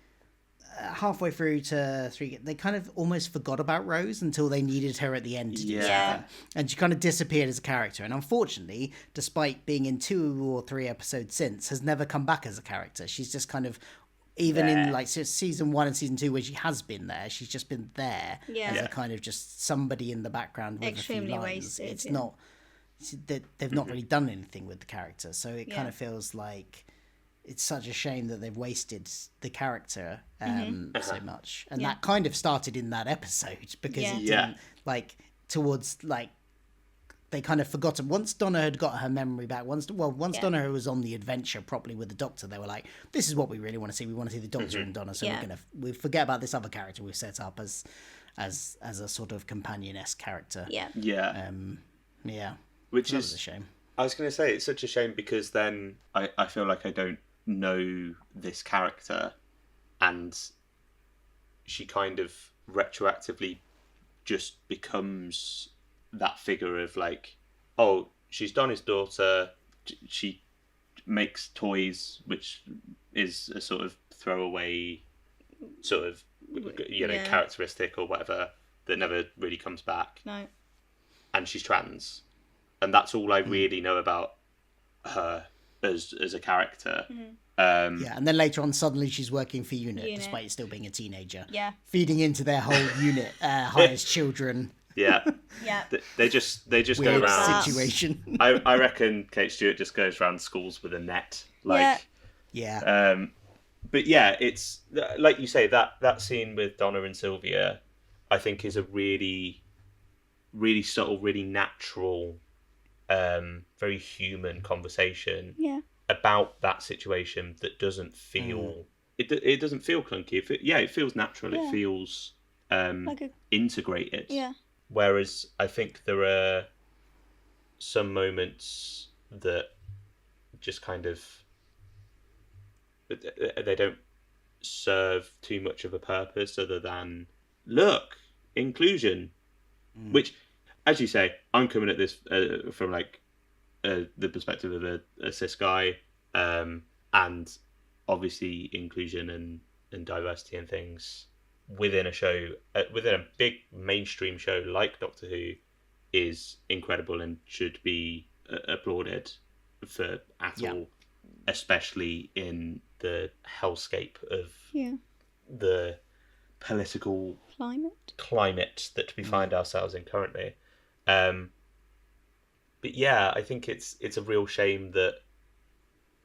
halfway through to 3, they kind of almost forgot about Rose until they needed her at the end to do something. And she kind of disappeared as a character, and unfortunately, despite being in 2 or 3 episodes since, has never come back as a character. She's just kind of, even in like season 1 and season 2 where she has been there, she's just been there as a kind of just somebody in the background with extremely a few lines. Wasted, it's not, they've not really done anything with the character, so it kind of feels like it's such a shame that they've wasted the character so much. And that kind of started in that episode because it didn't, like, towards, like, they kind of forgot him. Once Donna had got her memory back, once Donna was on the adventure properly with the Doctor, they were like, this is what we really want to see. We want to see the Doctor and Donna, so we forget about this other character we've set up as a sort of companion-esque character. Which is a shame. I was going to say, it's such a shame because then I feel like I don't know this character, and she kind of retroactively just becomes that figure of like, oh, she's Donna's daughter, she makes toys, which is a sort of throwaway sort of, characteristic or whatever that never really comes back. No. And she's trans. And that's all I really know about her as a character. And then later on, suddenly she's working for Unit. Despite still being a teenager. Yeah. Feeding into their whole Unit hires children. Yeah. Yeah. They just go Weird around. situation. I reckon Kate Stewart just goes around schools with a net. Yeah. But yeah, it's like you say, that scene with Donna and Sylvia, I think is a really, really subtle, really natural, very human conversation about that situation that doesn't feel it doesn't feel clunky. It feels natural. It feels integrated. Yeah. Whereas I think there are some moments that just kind of they don't serve too much of a purpose other than look, inclusion, which, as you say, I'm coming at this from like the perspective of a cis guy, and obviously inclusion and diversity and things within a show, within a big mainstream show like Doctor Who, is incredible and should be applauded for at all, especially in the hellscape of the political climate that we find ourselves in currently. But yeah, I think it's a real shame that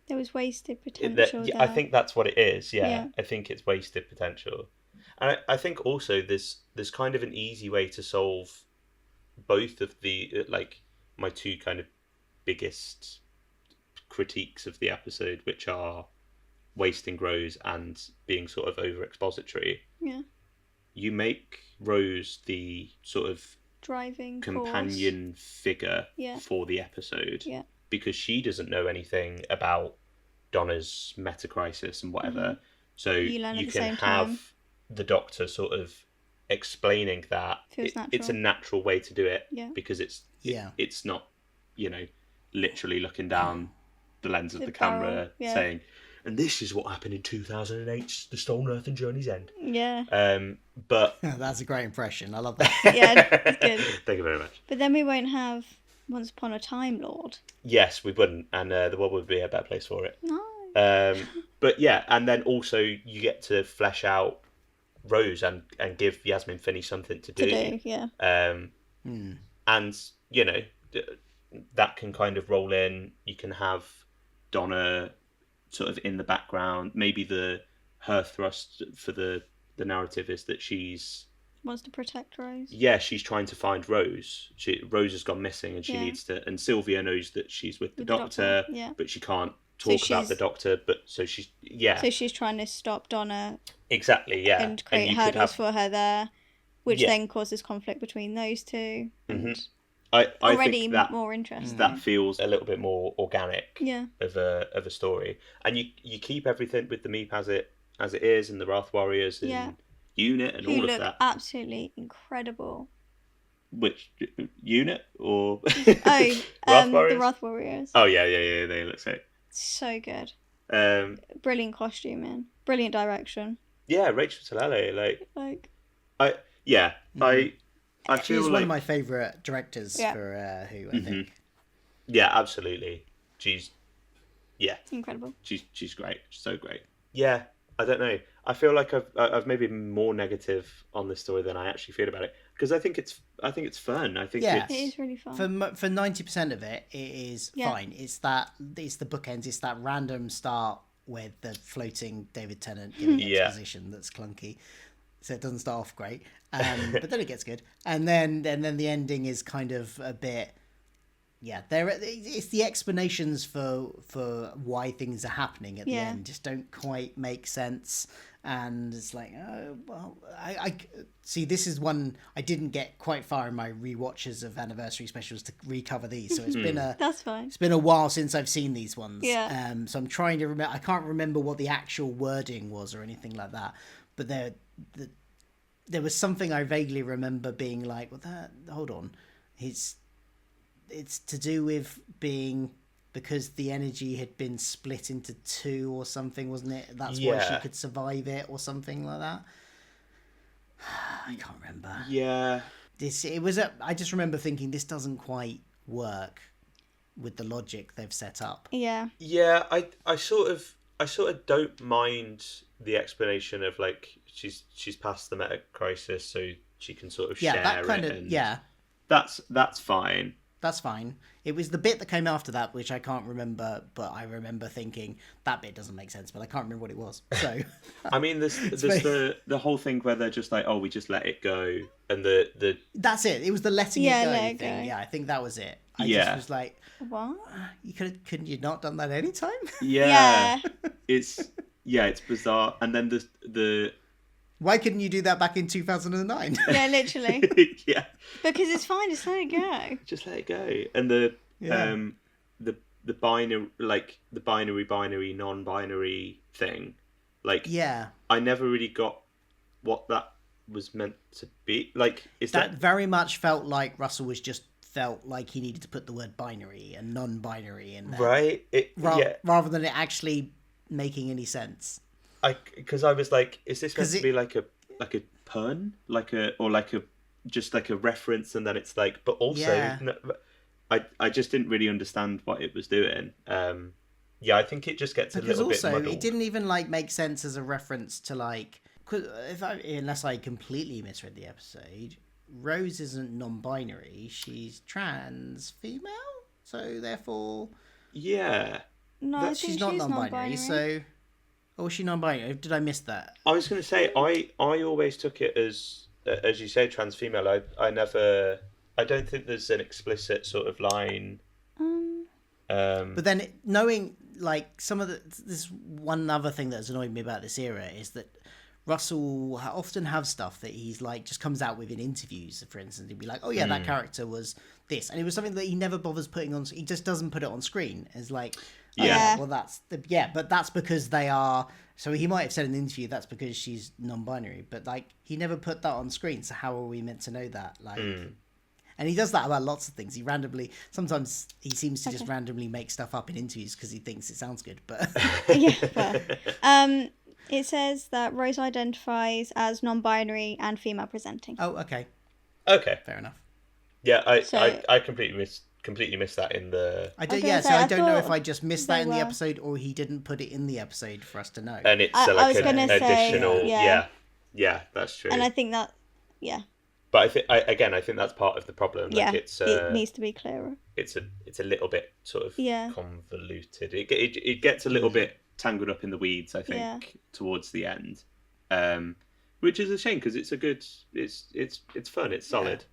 there was wasted potential. I think that's what it is. Yeah. I think it's wasted potential, and I think also there's kind of an easy way to solve both of the like my two kind of biggest critiques of the episode, which are wasting Rose and being sort of over expository. Yeah. You make Rose the sort of driving companion figure for the episode, because she doesn't know anything about Donna's meta crisis and whatever. So you can have the Doctor sort of explaining that it's a natural way to do it, because it's not, literally looking down the lens of the camera saying, and this is what happened in 2008's The Stolen Earth and Journey's End. Yeah. But that's a great impression. I love that. Yeah, it's good. Thank you very much. But then we won't have Once Upon a Time Lord. Yes, we wouldn't, and the world would be a better place for it. No. But yeah, and then also you get to flesh out Rose and give Yasmin Finney something to do. And that can kind of roll in. You can have Donna sort of in the background. Maybe her thrust for the narrative is that she's wants to protect Rose. Yeah, she's trying to find Rose. Rose has gone missing, and she needs to. And Sylvia knows that she's with the Doctor, but she can't talk about the Doctor. But so she's So she's trying to stop Donna. Exactly. Yeah. And create hurdles for her there, which then causes conflict between those two. Mm-hmm. I already think that, more interesting. That feels a little bit more organic. Yeah. Of a story, and you keep everything with the Meep as it is, and the Wrath Warriors and Unit and all of that. Who look absolutely incredible. Which Unit or Wrath Warriors? The Wrath Warriors. Oh yeah, they look sick. So good. Brilliant costuming, brilliant direction. Yeah, Rachel Talalay, I feel she's like one of my favourite directors for Who. I think. Yeah, absolutely. She's incredible. She's great. She's so great. Yeah, I don't know. I feel like I've maybe been more negative on this story than I actually feel about it, because I think it's fun. I think it is really fun. For 90% of it, it is fine. It's the bookends. It's that random start with the floating David Tennant giving exposition that's clunky, so it doesn't start off great. But then it gets good, and then the ending is kind of a bit it's the explanations for why things are happening at the end just don't quite make sense. And it's like, oh, well, I see, this is one I didn't get quite far in my rewatches of anniversary specials to recover these. So it's been that's fine. It's been a while since I've seen these ones. Yeah. So I'm trying to remember. I can't remember what the actual wording was or anything like that. But there was something I vaguely remember being like, well, hold on, it's to do with being. Because the energy had been split into two or something, wasn't it? That's why she could survive it or something like that. I can't remember. Yeah. I just remember thinking this doesn't quite work with the logic they've set up. Yeah. Yeah, I sort of don't mind the explanation of like she's past the meta crisis, so she can sort of share that kind it. of That's fine. That's fine. It was the bit that came after that, which I can't remember, but I remember thinking that bit doesn't make sense, but I can't remember what it was. So, I mean, there's the whole thing where they're just like, oh, we just let it go, and the that's it. It was the letting it go thing. Go. Yeah, I think that was it. I just was like, what? Couldn't you not done that anytime? Yeah. It's bizarre. And then the why couldn't you do that back in 2009? Yeah, literally. Yeah. Because it's fine, just let it go. Just let it go. And the binary, like the binary non-binary thing, like I never really got what that was meant to be. Like, is that very much felt like Russell felt like he needed to put the word binary and non-binary in there, right? Rather than it actually making any sense. Because I was like, is this meant to be like a pun, just like a reference, and then it's like, but also, no, I just didn't really understand what it was doing. I think it just gets a little bit muddled. It didn't even like make sense as a reference to like, unless I completely misread the episode, Rose isn't non-binary; she's trans female, so therefore, no, she's not non-binary, so. Or was she non-binary? Did I miss that? I was going to say, I always took it as you say, trans female. I don't think there's an explicit sort of line. But then knowing, like, this one other thing that's annoyed me about this era is that Russell often have stuff that he's like, just comes out with in interviews, for instance. He'd be like, oh yeah, that character was this. And it was something that he never bothers putting on, he just doesn't put it on screen. It's like, well, but that's because they are. So he might have said in the interview that's because she's non-binary, but like he never put that on screen. So how are we meant to know that? Like, and he does that about lots of things. Sometimes he seems to just randomly make stuff up in interviews because he thinks it sounds good. But it says that Rose identifies as non-binary and female presenting. Oh, okay, fair enough. Yeah, I completely missed that in the. I don't know if I just missed that in the episode or he didn't put it in the episode for us to know. And it's an additional. Yeah, that's true. And I think that, But I think that's part of the problem. Like it needs to be clearer. It's a little bit sort of convoluted. It gets a little bit tangled up in the weeds, I think, towards the end. Which is a shame because it's fun, it's solid.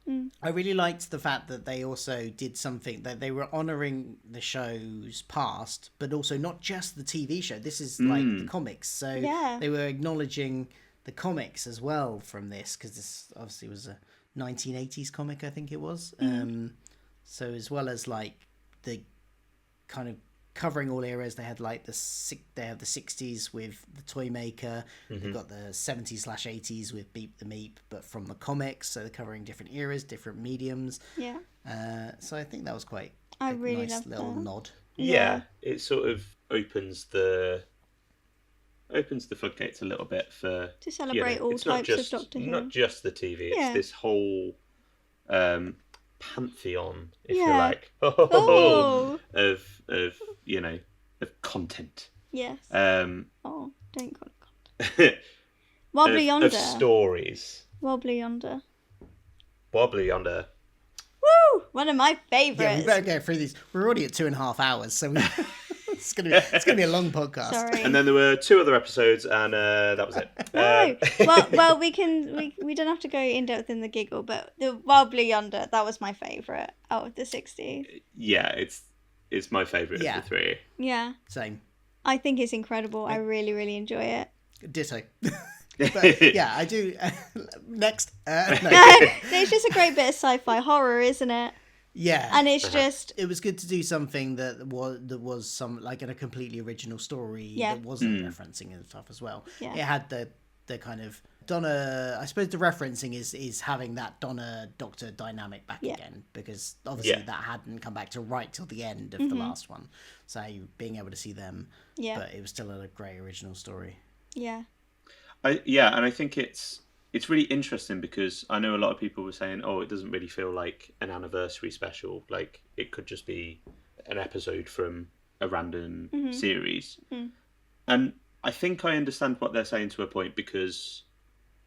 I really liked the fact that they also did something that they were honouring the show's past, but also not just the TV show. This is like the comics, so they were acknowledging the comics as well from this, because this obviously was a 1980s comic, I think it was. So as well as like the kind of covering all eras, they had like the 60s with the Toy Maker. They've got the 70s/80s with Beep the Meep, but from the comics, so they're covering different eras, different mediums. So I think that was quite a really nice little nod. It sort of opens the floodgates a little bit for to celebrate all types of Doctor Who. Not just the TV, it's this whole pantheon, if you like, of content. Yes. Don't call it content. Wobbly Yonder. Of stories. Wobbly Yonder. Woo! One of my favourites. Yeah, we better go through these. We're already at 2.5 hours, so we... It's gonna be a long podcast. Sorry. And then there were 2 other episodes, and that was it. No. Well, we don't have to go in depth in the Giggle, but the Wild Blue Yonder, that was my favourite out of the 60s. Yeah, it's my favourite of the 3. Yeah. Same. I think it's incredible. I really, really enjoy it. Ditto. But yeah, I do. Next. No. It's just a great bit of sci-fi horror, isn't it? Yeah, and it's just it was good to do something that was some like in a completely original story that wasn't referencing and stuff as well. Yeah. It had the kind of Donna. I suppose the referencing is having that Donna Doctor dynamic back again, because obviously that hadn't come back to right till the end of the last one. So being able to see them, but it was still a great original story. Yeah. And I think it's really interesting, because I know a lot of people were saying, oh, it doesn't really feel like an anniversary special. Like, it could just be an episode from a random series. And I think I understand what they're saying to a point, because,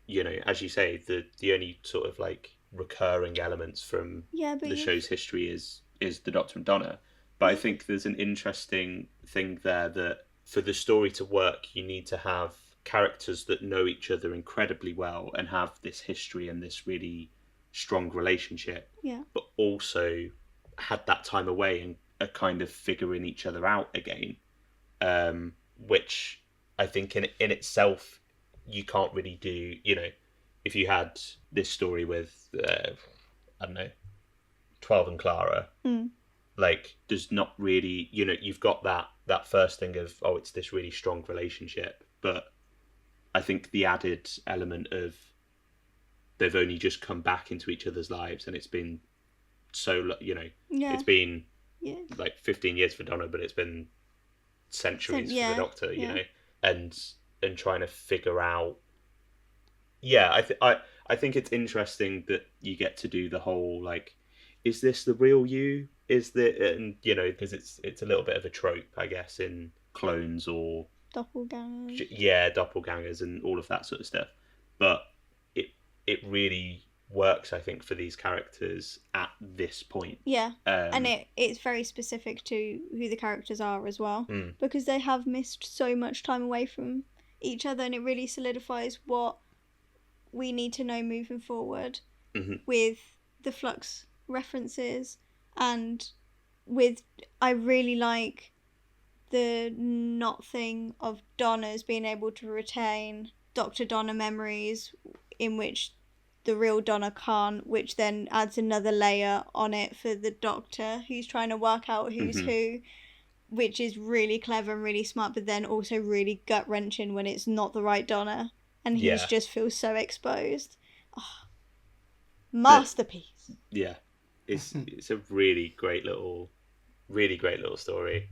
you know, as you say, the only sort of like recurring elements from the show's history is the Doctor and Donna. But I think there's an interesting thing there that for the story to work, you need to have characters that know each other incredibly well and have this history and this really strong relationship, but also had that time away and are kind of figuring each other out again, which I think in itself you can't really do. You know, if you had this story with I don't know, 12 and Clara, like, there's not really, you know, you've got that first thing of, oh, it's this really strong relationship, but I think the added element of they've only just come back into each other's lives, and it's been so, you know, it's been like 15 years for Donna, but it's been centuries for the Doctor, you know, and trying to figure out. I think it's interesting that you get to do the whole, like, is this the real you? Is the, and you know, because it's a little bit of a trope, I guess, in clones or doppelgangers. Doppelgangers and all of that sort of stuff. But it really works, I think, for these characters at this point. Yeah, and it's very specific to who the characters are as well, because they have missed so much time away from each other, and it really solidifies what we need to know moving forward with the Flux references, and with, I really like the not thing of Donna's being able to retain Dr. Donna memories in which the real Donna can't, which then adds another layer on it for the Doctor who's trying to work out who's who, which is really clever and really smart, but then also really gut-wrenching when it's not the right Donna and he just feels so exposed. Oh, masterpiece. It's a really great little story.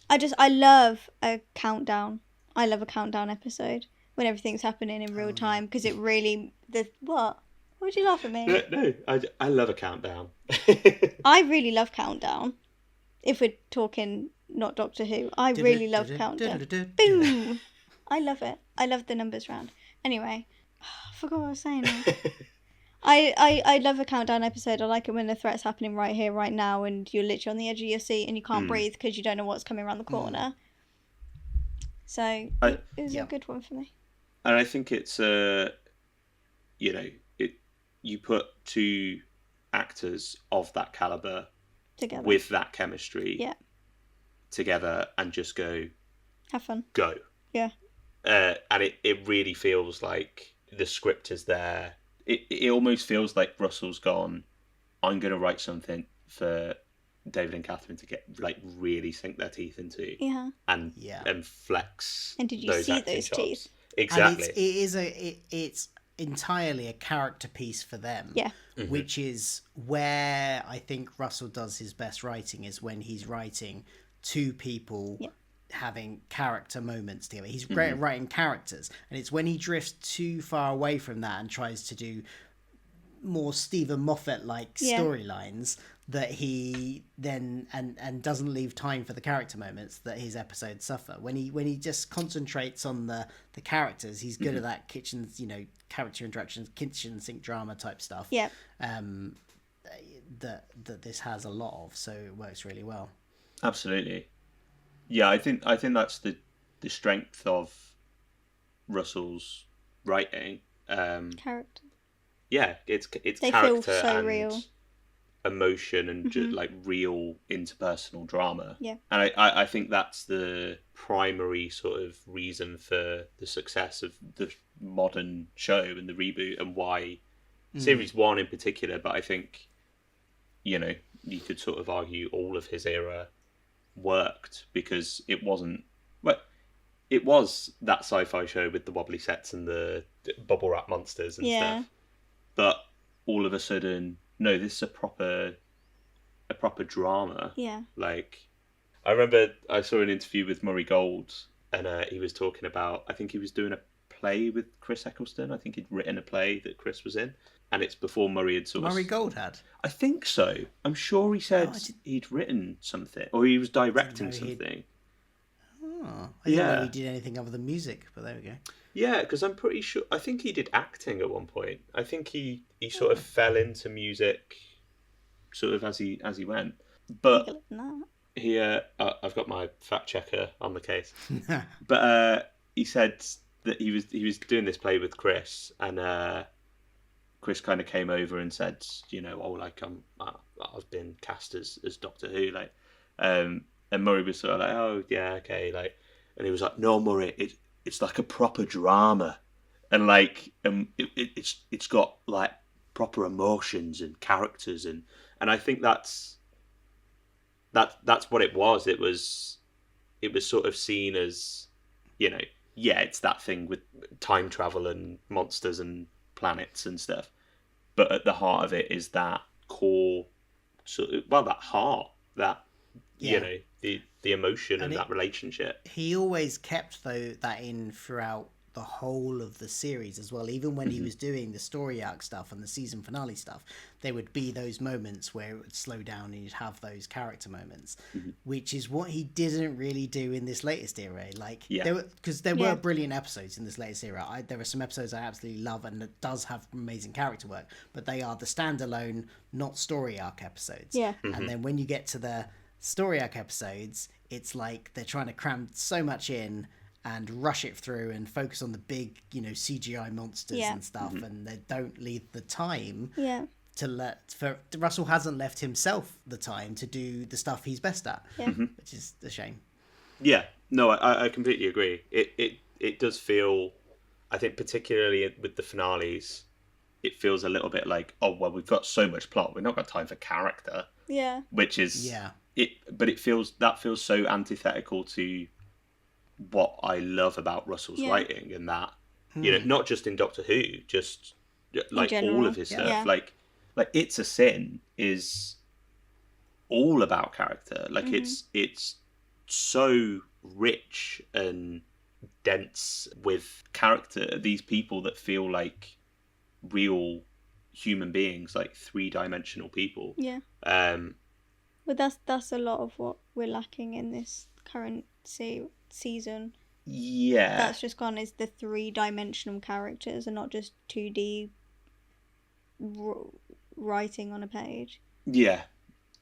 I love a countdown. I love a countdown episode when everything's happening in real time, because it really what? Why would you laugh at me? No, I love a countdown. I really love countdown. If we're talking not Doctor Who, I really love countdown. Boom! I love it. I love the numbers round. Anyway, I forgot what I was saying now. I love a countdown episode. I like it when the threat's happening right here, right now, and you're literally on the edge of your seat and you can't breathe because you don't know what's coming around the corner. So it was a good one for me. And I think it's you know, you put 2 actors of that caliber together with that chemistry together and just go have fun. Go. Yeah. And it really feels like the script is there. It almost feels like Russell's gone, I'm going to write something for David and Catherine to get, like, really sink their teeth into. Yeah. And flex. And did you see those teeth? Exactly. And it's entirely a character piece for them. Yeah. Which is where I think Russell does his best writing, is when he's writing 2 people having character moments together. He's great at writing characters, and it's when he drifts too far away from that and tries to do more Stephen Moffat-like storylines that he then and doesn't leave time for the character moments that his episodes suffer. When he just concentrates on the characters, he's good at that kitchen, you know, character interactions, kitchen sink drama type stuff. Yeah. That this has a lot of, so it works really well. Absolutely. Yeah, I think that's the strength of Russell's writing. Character. Yeah, it's They character feel so and real. emotion and just like real interpersonal drama. Yeah. And I think that's the primary sort of reason for the success of the modern show and the reboot, and why series 1 in particular, but I think, you know, you could sort of argue all of his era worked because it wasn't, well, it was that sci-fi show with the wobbly sets and the bubble wrap monsters and stuff, but all of a sudden, no, this is a proper drama. Yeah. Like, I remember I saw an interview with Murray Gold, and he was talking about, I think he was doing a play with Chris Eccleston. I think he'd written a play that Chris was in, and it's before Murray had Murray Gold had? I think so. I'm sure he said he'd written something, or he was directing something. I didn't know he did anything other than music, but there we go. Yeah, because I'm pretty sure, I think he did acting at one point. I think he sort of fell into music sort of as he went. But he, I've got my fact checker on the case. But he said that he was doing this play with Chris, and Chris kind of came over and said, you know, oh, like I've been cast as Doctor Who, like, and Murray was sort of like, oh yeah, okay, like, and he was like, no, Murray, it's like a proper drama, and like it's got like proper emotions and characters, and I think that's what it was. It was sort of seen as, you know, yeah, it's that thing with time travel and monsters and planets and stuff, but at the heart of it is that core sort of, well, that heart, that you know, the emotion and that relationship. He always kept that in throughout the whole of the series as well. Even when he was doing the story arc stuff and the season finale stuff, there would be those moments where it would slow down and you'd have those character moments, which is what he didn't really do in this latest era. Like, there were brilliant episodes in this latest era. There are some episodes I absolutely love, and it does have amazing character work, but they are the standalone, not story arc episodes. Yeah. And then when you get to the story arc episodes, it's like they're trying to cram so much in and rush it through and focus on the big, you know, CGI monsters and stuff, and they don't leave the time Russell hasn't left himself the time to do the stuff he's best at, which is a shame. Yeah, no, I completely agree. It does feel, I think particularly with the finales, it feels a little bit like, oh well, we've got so much plot, we've not got time for character. Yeah, which is but it feels so antithetical to what I love about Russell's writing, and that, you know, not just in Doctor Who, just like all of his stuff, like It's a Sin is all about character. Like it's so rich and dense with character. These people that feel like real human beings, like 3-dimensional people. Yeah. But that's a lot of what we're lacking in this current season. Yeah. That's just gone is the 3-dimensional characters and not just 2D writing on a page. Yeah.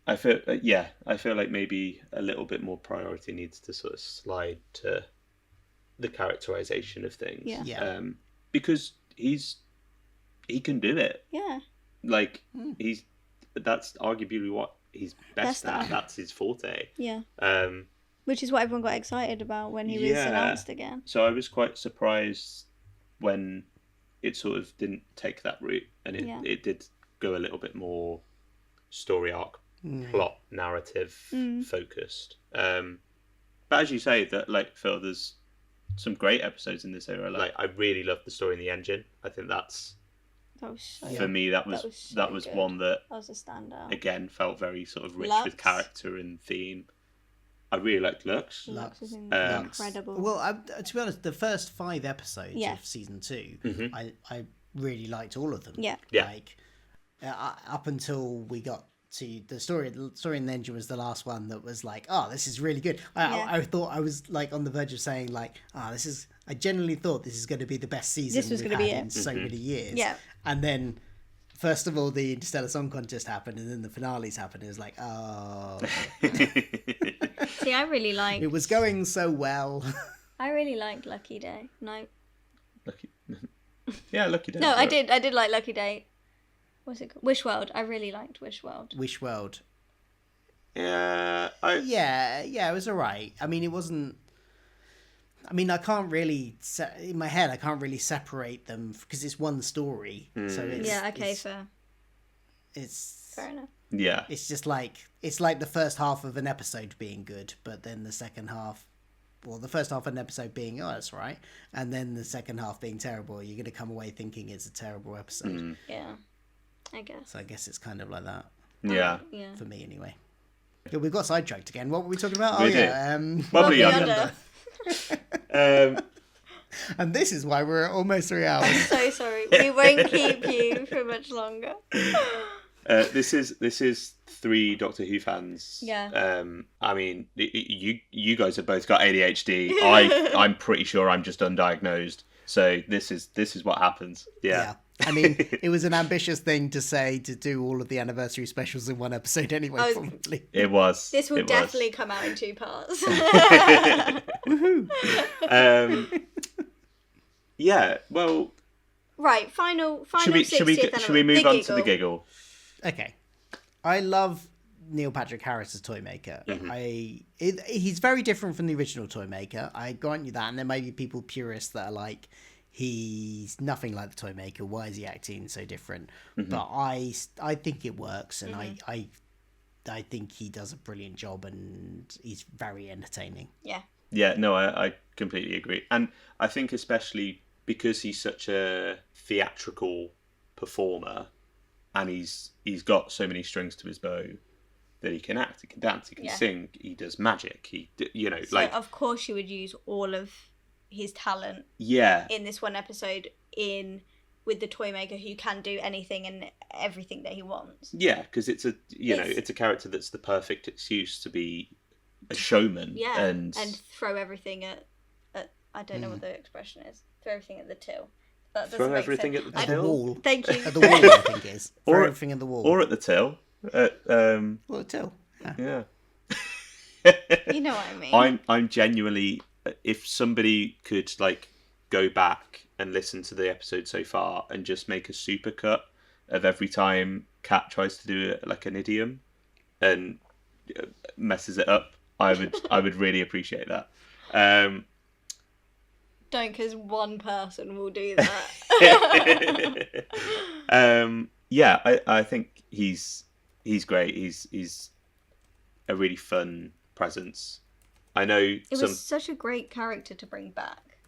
I feel like maybe a little bit more priority needs to sort of slide to the characterization of things. Yeah. Because he can do it. Yeah. Like that's arguably what he's best at. That's his forte. Yeah. Which is what everyone got excited about when he was announced again. So I was quite surprised when it sort of didn't take that route, and it did go a little bit more story arc, plot, narrative focused. But as you say, that, like, Phil, there's some great episodes in this era. Like, I really loved the story in the engine. I think that's for me, that was one that was a standout. Again, felt very sort of rich with character and theme. I really liked Lux. Lux is incredible. Well, to be honest, the first 5 episodes of season 2, I really liked all of them. Yeah. Like, up until we got to the story in the engine was the last one that was like, oh, this is really good. I thought, I was like on the verge of saying like, I genuinely thought this is going to be the best season we've had in so many years. Yeah. And then, first of all, the Interstellar Song Contest happened, and then the finales happened. It was like, oh. See, I really liked... It was going so well. I really liked Lucky Day. No. Lucky. Yeah, Lucky Day. No, I did like Lucky Day. What's it called? Wish World. I really liked Wish World. Wish World. Yeah, it was alright. I mean, it wasn't... I mean, I can't really... In my head, I can't really separate them because it's one story. So it's... Yeah, okay, fair. It's... Fair enough. Yeah. It's just like... It's like the first half of an episode being good, but then the second half... Well, the first half of an episode being, oh, that's right. And then the second half being terrible. You're going to come away thinking it's a terrible episode. Yeah, I guess. So I guess it's kind of like that. Yeah. Yeah. For me, anyway. Yeah, we've got sidetracked again. What were we talking about? We did. Bubbly Yonder. And this is why we're at almost 3 hours. I'm so sorry. We won't keep you for much longer. This is 3 Doctor Who fans. Yeah. I mean, you guys have both got ADHD. I'm pretty sure I'm just undiagnosed. So this is what happens. Yeah. I mean, it was an ambitious thing to say to do all of the anniversary specials in one episode anyway, probably. It was. This will definitely come out in 2 parts. Woohoo! Yeah, well... Right, final should we 60th should we move on to the Giggle? Okay. I love Neil Patrick Harris as Toymaker. He's very different from the original Toymaker. I grant you that. And there may be people purists that are like, he's nothing like the Toymaker. Why is he acting so different? But I think it works, and I think he does a brilliant job, and he's very entertaining. Yeah. Yeah, no, I completely agree. And I think especially because he's such a theatrical performer, and he's got so many strings to his bow that he can act, he can dance, he can sing, he does magic. So of course you would use all of his talent. Yeah. In this one episode, with the Toymaker, who can do anything and everything that he wants. Yeah, because it's a character that's the perfect excuse to be a showman. Yeah, and throw everything at I don't know what the expression is. Throw everything at the till. That doesn't throw make everything sense. at the till. Wall. Thank you. At the wall, I think it is. Throw Or- everything at the wall. Or at the till. Well, the till. Yeah. You know what I mean. I'm genuinely, if somebody could go back and listen to the episode so far and just make a supercut of every time Kat tries to do an idiom and messes it up, I would really appreciate that. Don't, because one person will do that. Yeah, I think he's great. He's a really fun presence. I know It was such a great character to bring back.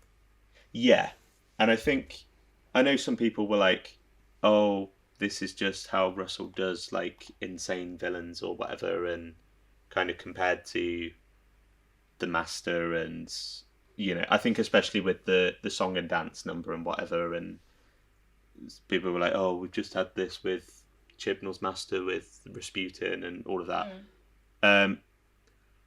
Yeah, and I know some people were like, "Oh, this is just how Russell does insane villains or whatever," and kind of compared to the Master, and I think especially with the song and dance number and whatever, and people were like, "Oh, we've just had this with Chibnall's Master with Rasputin and all of that."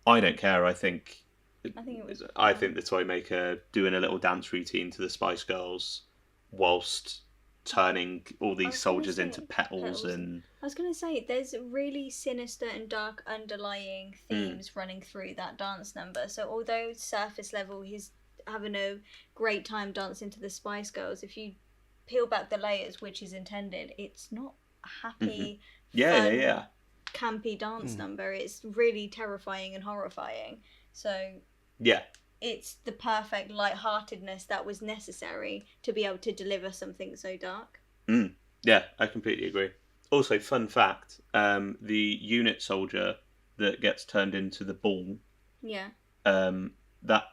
I don't care. I think the Toymaker doing a little dance routine to the Spice Girls whilst turning all these soldiers into petals. And I was going to say, there's really sinister and dark underlying themes running through that dance number. So although surface level he's having a great time dancing to the Spice Girls, if you peel back the layers, which is intended, it's not a happy, fun, campy dance number. It's really terrifying and horrifying. So yeah, it's the perfect lightheartedness that was necessary to be able to deliver something so dark. Yeah, I completely agree. Also, fun fact, the unit soldier that gets turned into the ball, that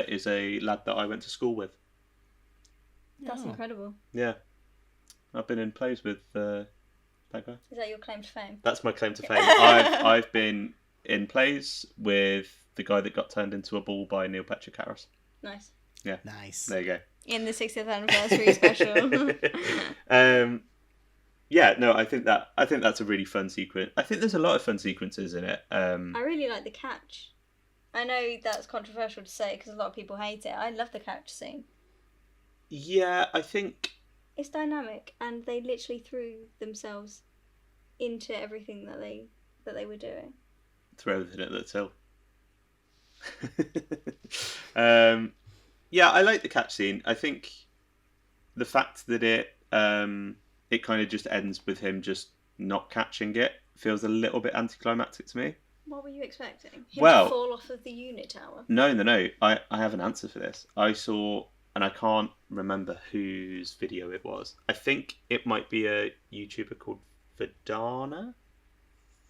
is a lad that I went to school with. That's incredible. Yeah, I've been in plays with that guy. Is that your claim to fame? That's my claim to fame. I've been in plays with the guy that got turned into a ball by Neil Patrick Harris. Nice. Yeah. Nice. There you go. In the 60th anniversary special. Yeah, no, I think that's a really fun sequence. I think there's a lot of fun sequences in it. I really like the catch. I know that's controversial to say because a lot of people hate it. I love the catch scene. Yeah, I think it's dynamic, and they literally threw themselves into everything that they were doing. Throw everything at the till. Yeah, I like the catch scene. I think the fact that it kind of just ends with him just not catching it feels a little bit anticlimactic to me. What were you expecting? Him to fall off of the unit tower? No. I have an answer for this. I saw, and I can't remember whose video it was. I think it might be a YouTuber called Vidana,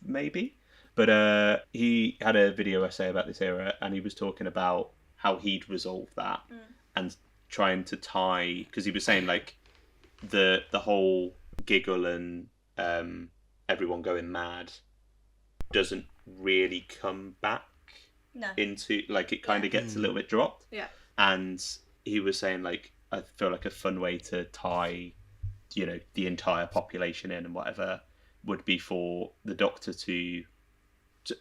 maybe. But he had a video essay about this era, and he was talking about how he'd resolve that and trying to tie, because he was saying like the whole Giggle and everyone going mad doesn't really come back into, like, it kind of gets a little bit dropped. Yeah. And he was saying, like, I feel like a fun way to tie, the entire population in and whatever would be for the Doctor to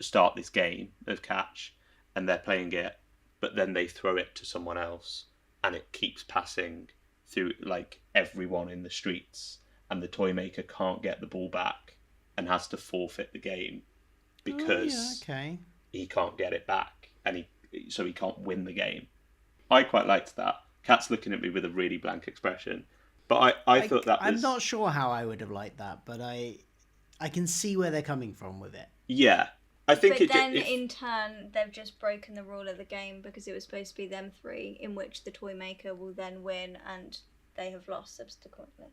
start this game of catch, and they're playing it, but then they throw it to someone else, and it keeps passing through, like, everyone in the streets, and the toy maker can't get the ball back and has to forfeit the game because he can't get it back, and so he can't win the game. I quite liked that. Kat's looking at me with a really blank expression, but I thought that was... I'm not sure how I would have liked that, but I can see where they're coming from with it. Yeah. I think but then in turn, they've just broken the rule of the game, because it was supposed to be them three, in which the toy maker will then win, and they have lost subsequently.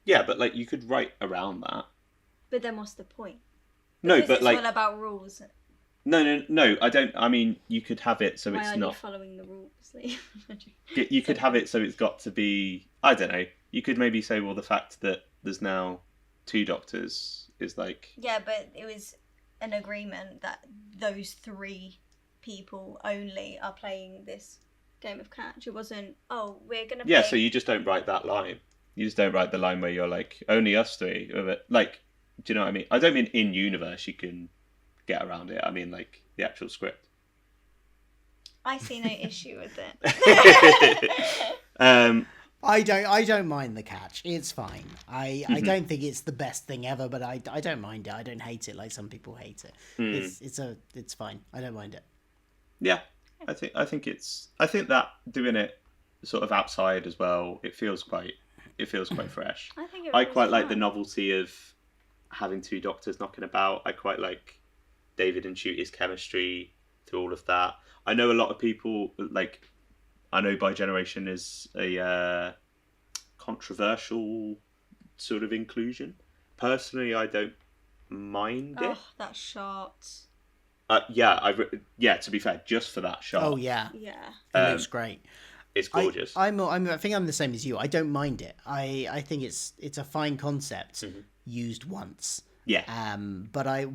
Yeah, but like you could write around that. But then what's the point? No, because but it's like all about rules. No. I don't. I mean, you could have it so Why it's are not you following the rules. You could have it so it's got to be. I don't know. You could maybe say, well, the fact that there's now 2 Doctors is like... Yeah, but it was an agreement that those 3 people only are playing this game of catch. It wasn't, we're going to play... Yeah, so you just don't write that line. You just don't write the line where you're like, only us 3. Like, do you know what I mean? I don't mean in universe you can get around it. I mean, like, the actual script. I see no issue with it. I don't mind the catch. It's fine. I don't think it's the best thing ever, but I don't mind it. I don't hate it like some people hate it. It's fine. I don't mind it. Yeah, I think that doing it sort of outside as well, it feels quite fresh. I quite like the novelty of having 2 Doctors knocking about. I quite like David and Ncuti's chemistry through all of that. I know a lot of people like. I know By Generation is a controversial sort of inclusion. Personally, I don't mind it. Oh, that shot. To be fair, just for that shot. Oh yeah. It looks great. It's gorgeous. I think I'm the same as you. I don't mind it. I think it's a fine concept used once. Yeah. But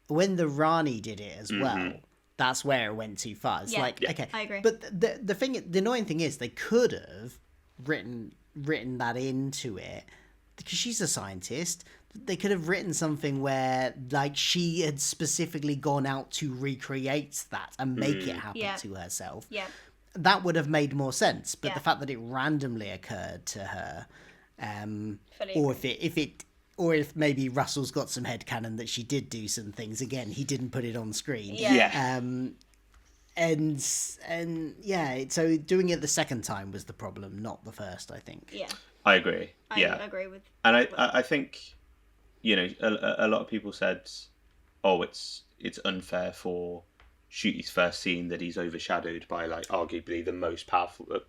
when the Rani did it as well. That's where it went too far. It's okay, I agree. But the annoying thing is they could have written that into it, because she's a scientist. They could have written something where like she had specifically gone out to recreate that and make it happen to herself. Yeah, that would have made more sense. But the fact that it randomly occurred to her, or if maybe Russell's got some headcanon that she did do some things. Again, he didn't put it on screen. Yeah. So doing it the second time was the problem, not the first, I think. Yeah. I agree. I agree with... And I think, a lot of people said, it's unfair for Ncuti's first scene that he's overshadowed by, like, arguably the most powerful... the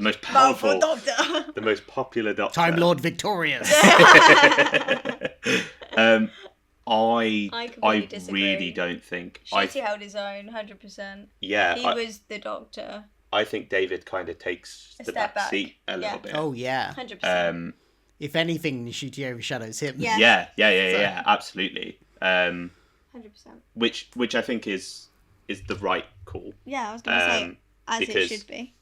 most powerful Doctor. The most popular Doctor. Time Lord Victorious. I really don't think... Ncuti held his own, 100%. Yeah. He was the Doctor. I think David kind of takes the back seat a little bit. Oh, yeah. 100%. If anything, Ncuti overshadows him. Yeah, absolutely. 100%. Which I think is the right call. Yeah, I was going to say, because, it should be.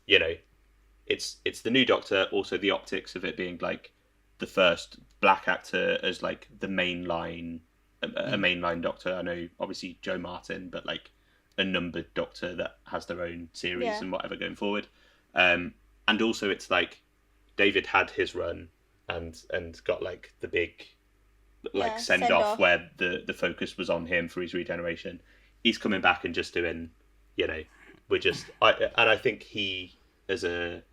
It's the new Doctor, also the optics of it being like the first black actor as like the mainline, a mainline Doctor. I know obviously Joe Martin, but like a numbered Doctor that has their own series and whatever going forward. And also it's like David had his run and got like the big like send off where the focus was on him for his regeneration. He's coming back and just doing, we're just I think he as an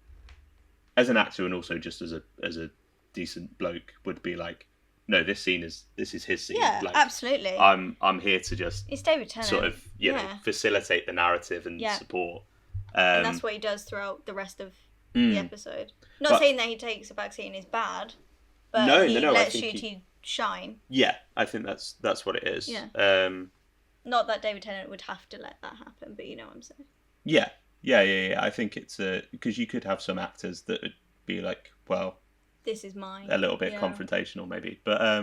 actor and also just as a decent bloke would be like, no, this is his scene. Yeah, like, absolutely. I'm here to just it's David Tennant. sort of facilitate the narrative and support. And that's what he does throughout the rest of the episode. Not saying that he takes a backseat is bad, but he lets Shooty shine. Yeah, I think that's what it is. Yeah. Not that David Tennant would have to let that happen, but you know what I'm saying. Yeah. I think it's because you could have some actors that would be like, well, this is mine. A little bit confrontational, maybe, but I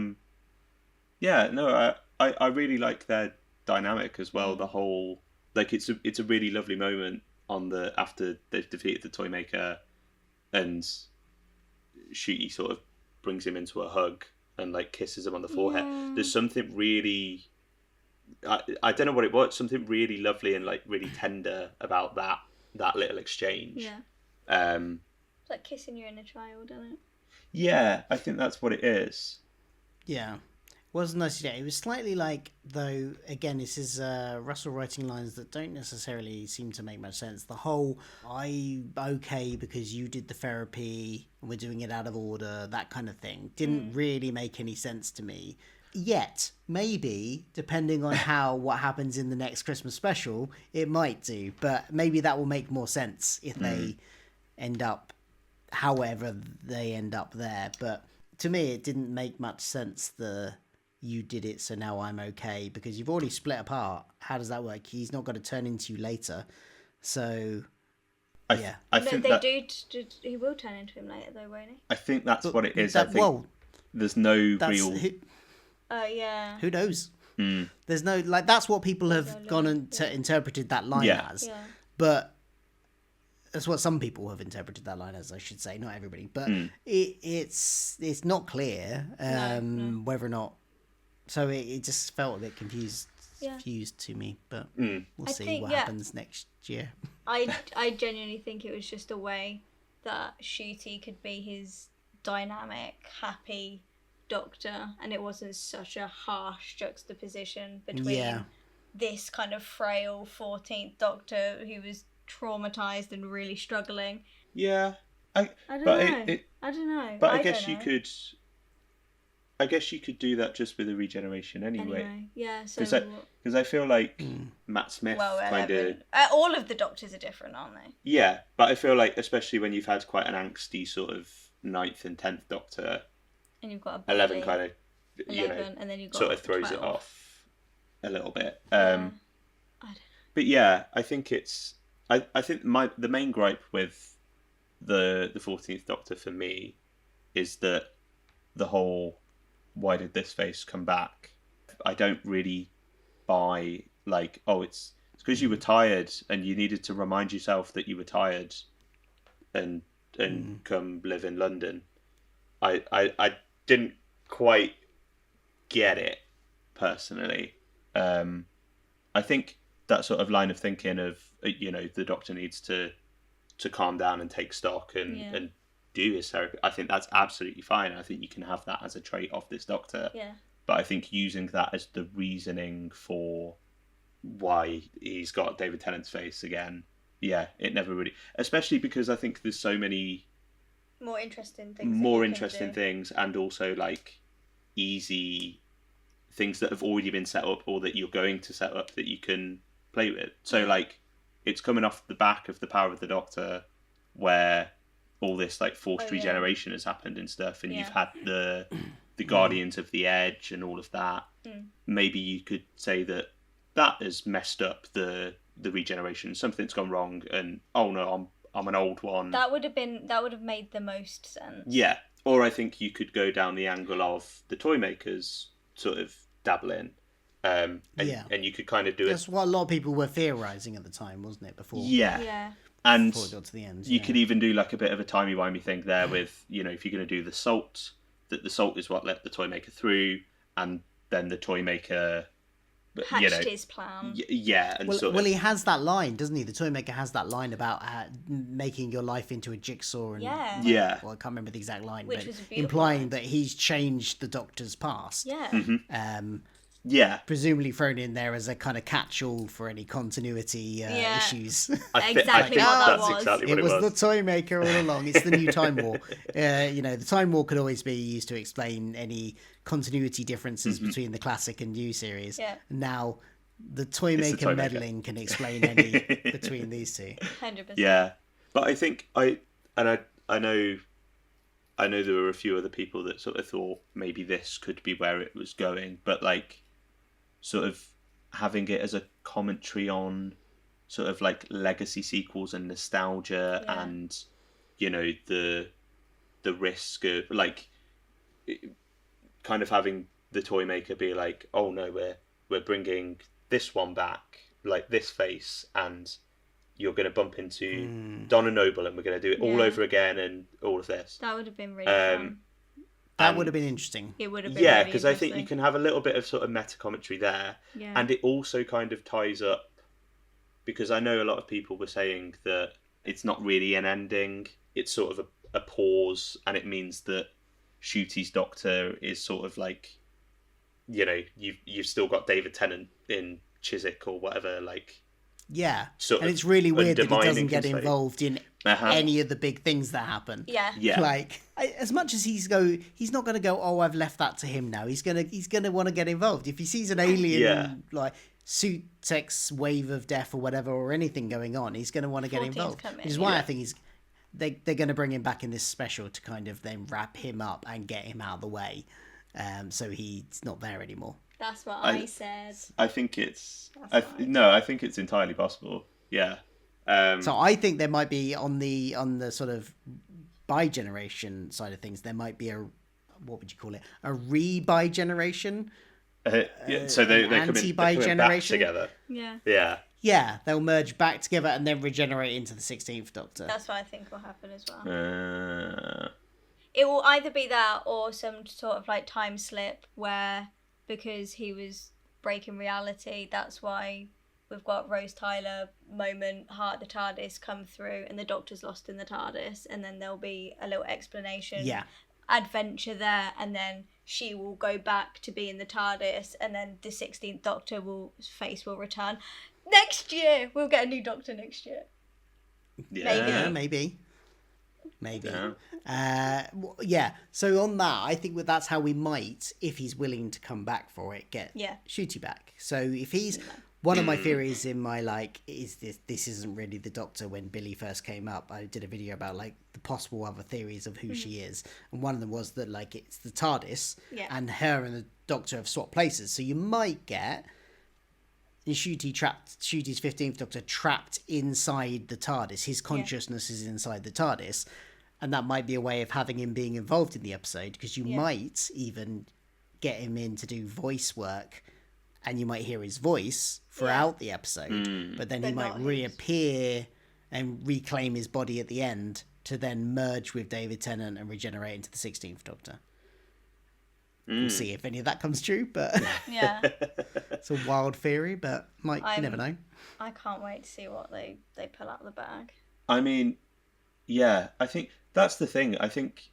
really like their dynamic as well. The whole it's a really lovely moment after they've defeated the Toymaker, and Shooty sort of brings him into a hug and like kisses him on the forehead. Yeah. There's something really, I don't know what it was, something really lovely and like really tender about that little exchange. Yeah. It's like kissing your inner child, isn't it? Yeah, I think that's what it is. Yeah. It was nice. Yeah, it was slightly like, though, again, this is Russell writing lines that don't necessarily seem to make much sense. The whole, I'm okay because you did the therapy and we're doing it out of order, that kind of thing, didn't really make any sense to me. Yet, maybe, depending on what happens in the next Christmas special, it might do. But maybe that will make more sense if they end up, however they end up there. But to me, it didn't make much sense, you did it, so now I'm okay, because you've already split apart. How does that work? He's not going to turn into you later. So, yeah. I think he will turn into him later, though, won't he? I think that's what it is. I think there's no real... yeah. Who knows? There's no... Like, that's what people have gone and interpreted that line as. Yeah. But that's what some people have interpreted that line as, I should say. Not everybody. But it's not clear whether or not... So it just felt a bit confused to me, but we'll see what happens next year. I genuinely think it was just a way that Shooty could be his dynamic, happy Doctor, and it wasn't such a harsh juxtaposition between this kind of frail 14th Doctor who was traumatized and really struggling. Yeah, I don't know. I don't know. But I guess you could. I guess you could do that just with a regeneration anyway. Yeah. So because I feel like Matt Smith kind of all of the Doctors are different, aren't they? Yeah, but I feel like especially when you've had quite an angsty sort of 9th and 10th Doctor, and you've got a 11 kind of 11, and then you've got sort of throws 12. it off a little bit. I don't know. But yeah, I think it's. I think the main gripe with the 14th Doctor for me is that the whole why did this face come back? I don't really buy like, oh, it's because you were tired and you needed to remind yourself that you were tired and come live in London. I didn't quite get it personally. I think that sort of line of thinking of the Doctor needs to calm down and take stock and do his therapy. I think that's absolutely fine. I think you can have that as a trait of this Doctor. Yeah. But I think using that as the reasoning for why he's got David Tennant's face again, it never really... Especially because I think there's so many... More interesting things. Things, and also like easy things that have already been set up or that you're going to set up that you can play with. So like it's coming off the back of the Power of the Doctor where all this like forced regeneration has happened and stuff, and you've had the Guardians of the Edge and all of that. Maybe you could say that has messed up the regeneration. Something's gone wrong, and oh no, I'm an old one. That would have made the most sense. Yeah, or I think you could go down the angle of the Toymakers sort of dabble in, and you could kind of do That's what a lot of people were theorising at the time, wasn't it? Before. Yeah. And before it got to the end, you could even do like a bit of a timey-wimey thing there with, if you're going to do the salt, that the salt is what let the Toymaker through, and then the Toymaker hatched his plan. Yeah, and well, he has that line, doesn't he? The Toymaker has that line about making your life into a jigsaw. And, yeah. Well, I can't remember the exact line, Which but was a beautiful implying line. that he's changed the Doctor's past. Yeah. Yeah. Presumably thrown in there as a kind of catch-all for any continuity issues. Exactly what that was. Exactly what it was the Toymaker all along. It's the new Time War. The Time War could always be used to explain any continuity differences between the classic and new series. Yeah. Now, the Toymaker meddling can explain any between these two. 100%. Yeah, but I think I know there were a few other people that sort of thought maybe this could be where it was going, but like sort of having it as a commentary on sort of like legacy sequels and nostalgia and the risk of like kind of having the Toymaker be like, oh no, we're bringing this one back, like this face, and you're going to bump into Donna Noble and we're going to do it all over again and all of this. That would have been really fun. That would have been interesting. It would have been really because I think you can have a little bit of sort of meta commentary there. Yeah. And it also kind of ties up, because I know a lot of people were saying that it's not really an ending, it's sort of a pause, and it means that Ncuti's Doctor is sort of like, you've still got David Tennant in Chiswick or whatever, like. Yeah, Sort and of it's really weird that he doesn't get his fate. Involved in any of the big things that happen. Yeah. Like, as much as he's not going to go, oh, I've left that to him now. He's gonna want to get involved. If he sees an alien, like Sutek's wave of death or whatever, or anything going on, he's going to want to get involved. Which is why I think they're going to bring him back in this special to kind of then wrap him up and get him out of the way, so he's not there anymore. That's what I said. I think it's... I think it's entirely possible. Yeah. So I think there might be on the sort of bi-generation side of things, there might be what would you call it? A re-bi-generation? So they come back together. Yeah. Yeah. Yeah, they'll merge back together and then regenerate into the 16th Doctor. That's what I think will happen as well. Uh... It will either be that or some sort of like time slip where... because he was breaking reality, that's why we've got Rose Tyler moment, Heart the TARDIS come through and the Doctor's lost in the TARDIS, and then there'll be a little explanation, adventure there, and then she will go back to be in the TARDIS, and then the 16th Doctor face will return. Next year! We'll get a new Doctor next year. Yeah. Maybe. Yeah. So on that, I think that's how we might, if he's willing to come back for it, get Ncuti back. So if he's one of my theories in my is this isn't really the Doctor. When Billy first came up, I did a video about like the possible other theories of who she is, and one of them was that like it's the TARDIS, and her and the Doctor have swapped places. So you might get Ncuti Ncuti's 15th Doctor trapped inside the TARDIS. His consciousness is inside the TARDIS, and that might be a way of having him being involved in the episode, because you might even get him in to do voice work, and you might hear his voice throughout the episode, but then he might reappear and reclaim his body at the end to then merge with David Tennant and regenerate into the 16th Doctor. We'll see if any of that comes true, but it's a wild theory, but you never know. I can't wait to see what they pull out of the bag. I mean, yeah, I think that's the thing. I think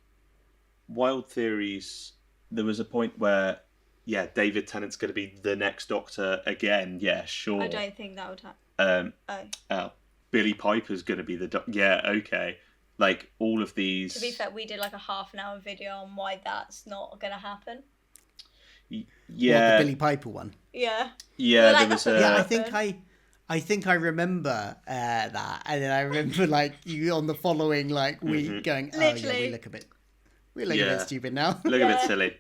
wild theories, there was a point where, David Tennant's going to be the next Doctor again. Yeah, sure. I don't think that would happen. Billy Piper's going to be the Doctor. Yeah, okay. Like, all of these... To be fair, we did like a half-an-hour video on why that's not going to happen. Yeah. The Billy Piper one? Yeah. Yeah, like, there was a... I think I remember that, and then I remember like you on the following week going, oh Literally. yeah, we look a bit stupid now. Look a bit silly.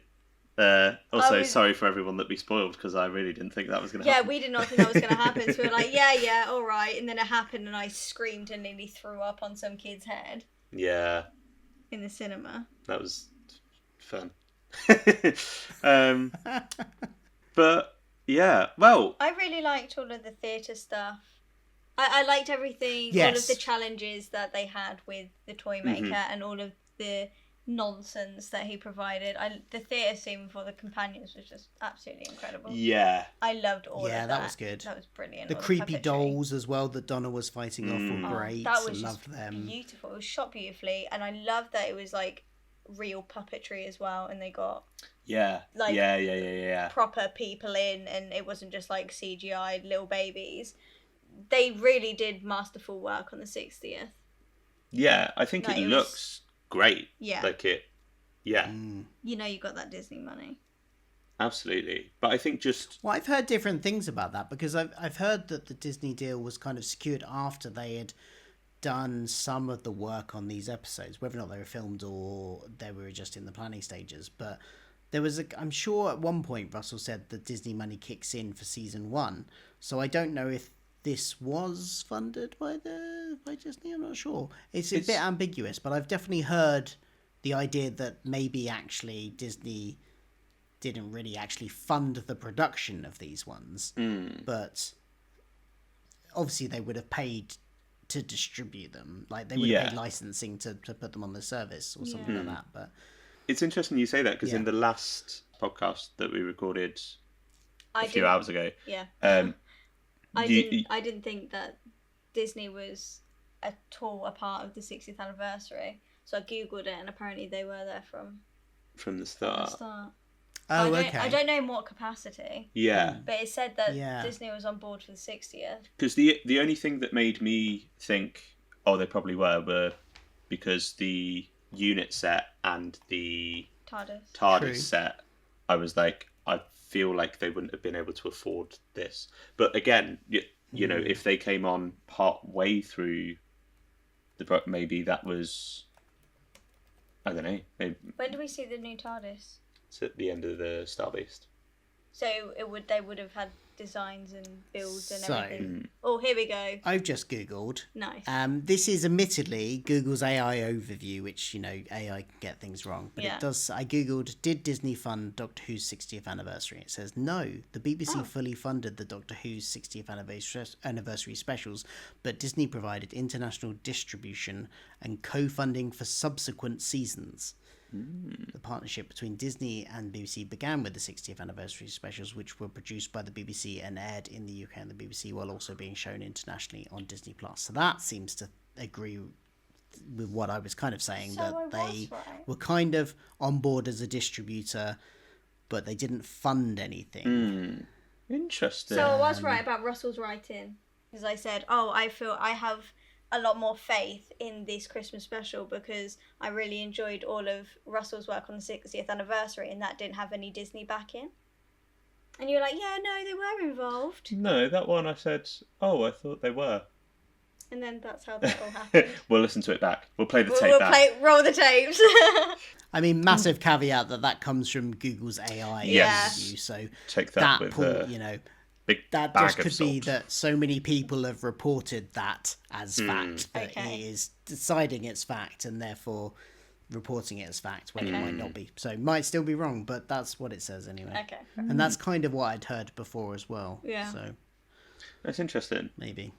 Also, sorry for everyone that we spoiled, because I really didn't think that was going to happen. Yeah, we did not think that was going to happen. So we were like, yeah, all right. And then it happened, and I screamed and nearly threw up on some kid's head. Yeah. In the cinema. That was fun. But, yeah, well... I really liked all of the theatre stuff. I liked everything, all of the challenges that they had with the Toymaker, and all of the nonsense that he provided. The theatre scene for the companions was just absolutely incredible. Yeah. I loved all of that. Yeah, that was good. That was brilliant. The All creepy puppetry. dolls as well that Donna was fighting off were great. That was Loved just them. beautiful. It was shot beautifully, and I loved that it was like real puppetry as well, and they got like proper people in, and it wasn't just like CGI little babies. They really did masterful work on the 60th. Yeah, I think it looks great. Yeah. Like it. Yeah. You know, you got that Disney money. Absolutely. But I think just... Well, I've heard different things about that, because I've heard that the Disney deal was kind of secured after they had done some of the work on these episodes, whether or not they were filmed or they were just in the planning stages. But there was I'm sure at one point Russell said that Disney money kicks in for season 1. So I don't know if this was funded by Disney. I'm not sure. It's a bit ambiguous, but I've definitely heard the idea that maybe actually Disney didn't really actually fund the production of these ones, but obviously they would have paid to distribute them. Like they would have paid licensing to put them on the service or something like that. But it's interesting you say that, because in the last podcast that we recorded a few hours ago, I didn't think that Disney was at all a part of the 60th anniversary. So I googled it, and apparently they were there from the start. Oh, okay. I don't know in what capacity. Yeah. But it said that Disney was on board for the 60th. Because the only thing that made me think, they probably were because the unit set and the TARDIS set, I was like, I feel like they wouldn't have been able to afford this. But again, you know, if they came on part way through the... Maybe that was... I don't know. When do we see the new TARDIS? It's at the end of the Starbase. So they would have had designs and builds and everything. Oh, here we go. I've just Googled. Nice. This is admittedly Google's AI overview, which, you know, AI can get things wrong. But it does. I Googled, did Disney fund Doctor Who's 60th anniversary? It says, no, the BBC fully funded the Doctor Who's 60th anniversary specials, but Disney provided international distribution and co-funding for subsequent seasons. The partnership between Disney and BBC began with the 60th anniversary specials, which were produced by the BBC and aired in the UK and the BBC, while also being shown internationally on Disney+. So that seems to agree with what I was kind of saying, that they were kind of on board as a distributor, but they didn't fund anything. Interesting. So I was right about Russell's writing, because I said, I feel I have a lot more faith in this Christmas special because I really enjoyed all of Russell's work on the 60th anniversary, and that didn't have any Disney backing. And you're like, yeah, no, they were involved. No, that one I said, I thought they were. And then that's how that all happened. We'll listen to it back. We'll play the tape back. Roll the tapes. I mean, massive caveat that comes from Google's AI review, so take that with you know, that just could be that so many people have reported that as fact that he is deciding it's fact and therefore reporting it as fact when it might not be. So it might still be wrong, but that's what it says anyway. Okay. And that's kind of what I'd heard before as well. Yeah. So that's interesting. Maybe.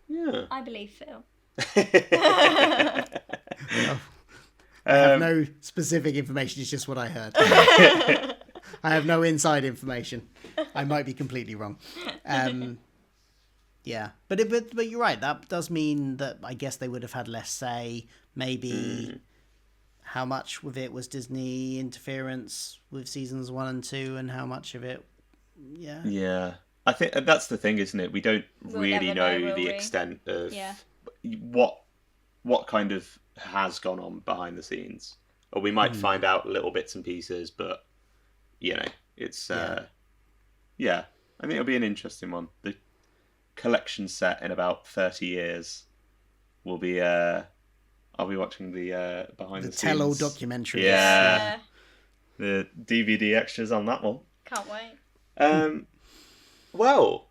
Yeah. I believe Phil. Well, I have no specific information. It's just what I heard. I have no inside information. I might be completely wrong. Yeah, but you're right. That does mean that I guess they would have had less say. Maybe how much of it was Disney interference with seasons 1 and 2, and how much of it, Yeah, I think that's the thing, isn't it? We don't really know the extent of what kind of has gone on behind the scenes, or we might find out little bits and pieces, but you know, it's I think it'll be an interesting one. The collection set in about 30 years will be I'll be watching the behind the scenes tell-all documentaries. Yeah, the DVD extras on that one. Can't wait. Well,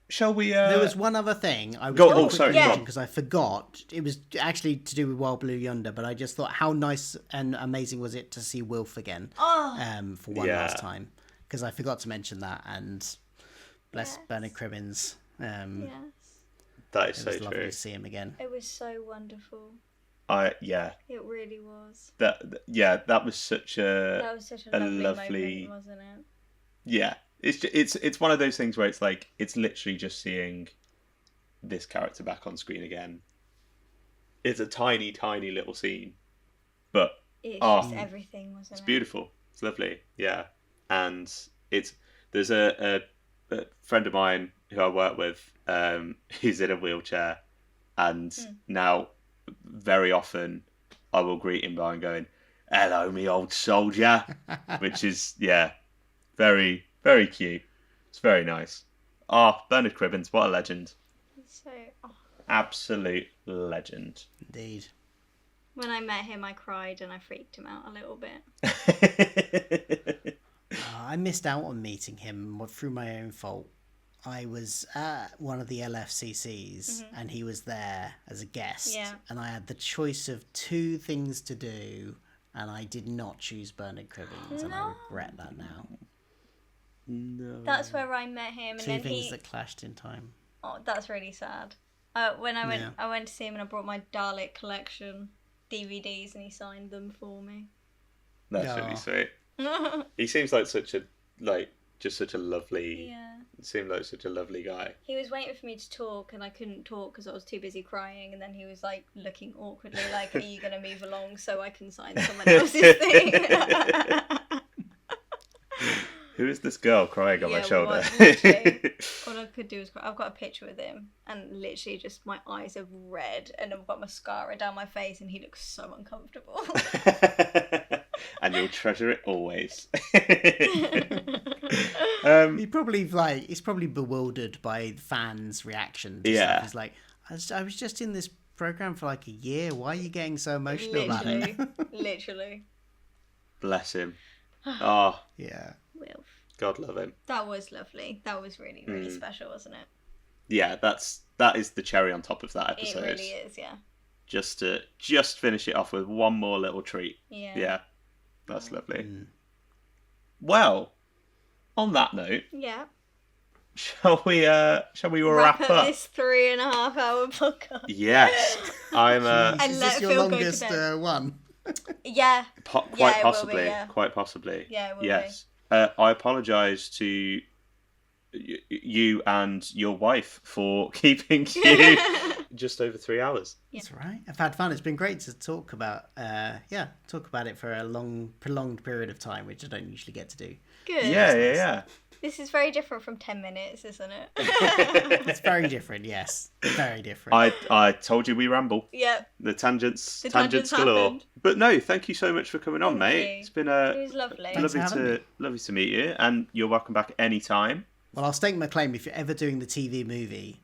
shall we there was one other thing I was go. Sorry, because I forgot. It was actually to do with Wild Blue Yonder, but I just thought how nice and amazing was it to see Wilf again for one last time, because I forgot to mention that, and bless Bernard Cribbins. Yes. That is so it was lovely true. to see him again. It was so wonderful. It really was. That was such a lovely moment, wasn't it? Yeah, it's one of those things where it's like it's literally just seeing this character back on screen again. It's a tiny little scene, but it's just everything, wasn't it? It's beautiful. It's lovely. Yeah, and there's a friend of mine who I work with. He's in a wheelchair, and now very often I will greet him by going, "Hello, me old soldier," which is very, very cute. It's very nice. Bernard Cribbins, what a legend. Absolute legend. Indeed. When I met him, I cried and I freaked him out a little bit. I missed out on meeting him through my own fault. I was at one of the LFCCs and he was there as a guest. Yeah. And I had the choice of 2 things to do, and I did not choose Bernard Cribbins, and I regret that now. No. That's where I met him. And 2 then things that clashed in time. Oh, that's really sad. When I went to see him and I brought my Dalek collection DVDs and he signed them for me. That's really sweet. He seems like such a lovely. Yeah. Seemed like such a lovely guy. He was waiting for me to talk and I couldn't talk because I was too busy crying, and then he was like looking awkwardly like, "Are you gonna move along so I can sign someone else's thing?" Who is this girl crying on my shoulder? All I could do was cry. I've got a picture with him, and literally just my eyes are red, and I've got mascara down my face, and he looks so uncomfortable. And you'll treasure it always. He's probably bewildered by fans' reaction to stuff. He's like, I was just in this program for like a year. Why are you getting so emotional about it? Literally. Bless him. Yeah. Will. God love him. That was lovely. That was really, really special, wasn't it? Yeah, that is the cherry on top of that episode. It really is, yeah. Just to finish it off with one more little treat. Yeah. Yeah. That's lovely. Well, on that note, shall we wrap up this 3.5 hour podcast? Yes, I'm. Is this your longest one? Yeah. Quite possibly. Be, Quite possibly. Yeah, it will yes. I apologise to you and your wife for keeping you just over 3 hours. That's all right. I've had fun. It's been great to talk about it for a prolonged period of time, which I don't usually get to do. Good. Yeah. This is very different from 10 minutes, isn't it? It's very different, yes. Very different. I told you we ramble. Yeah. The tangents galore. Happened. But no, thank you so much for coming on, mate. You. It's been it was lovely. Lovely to meet you, and you're welcome back anytime. Well, I'll stake my claim if you're ever doing the TV movie,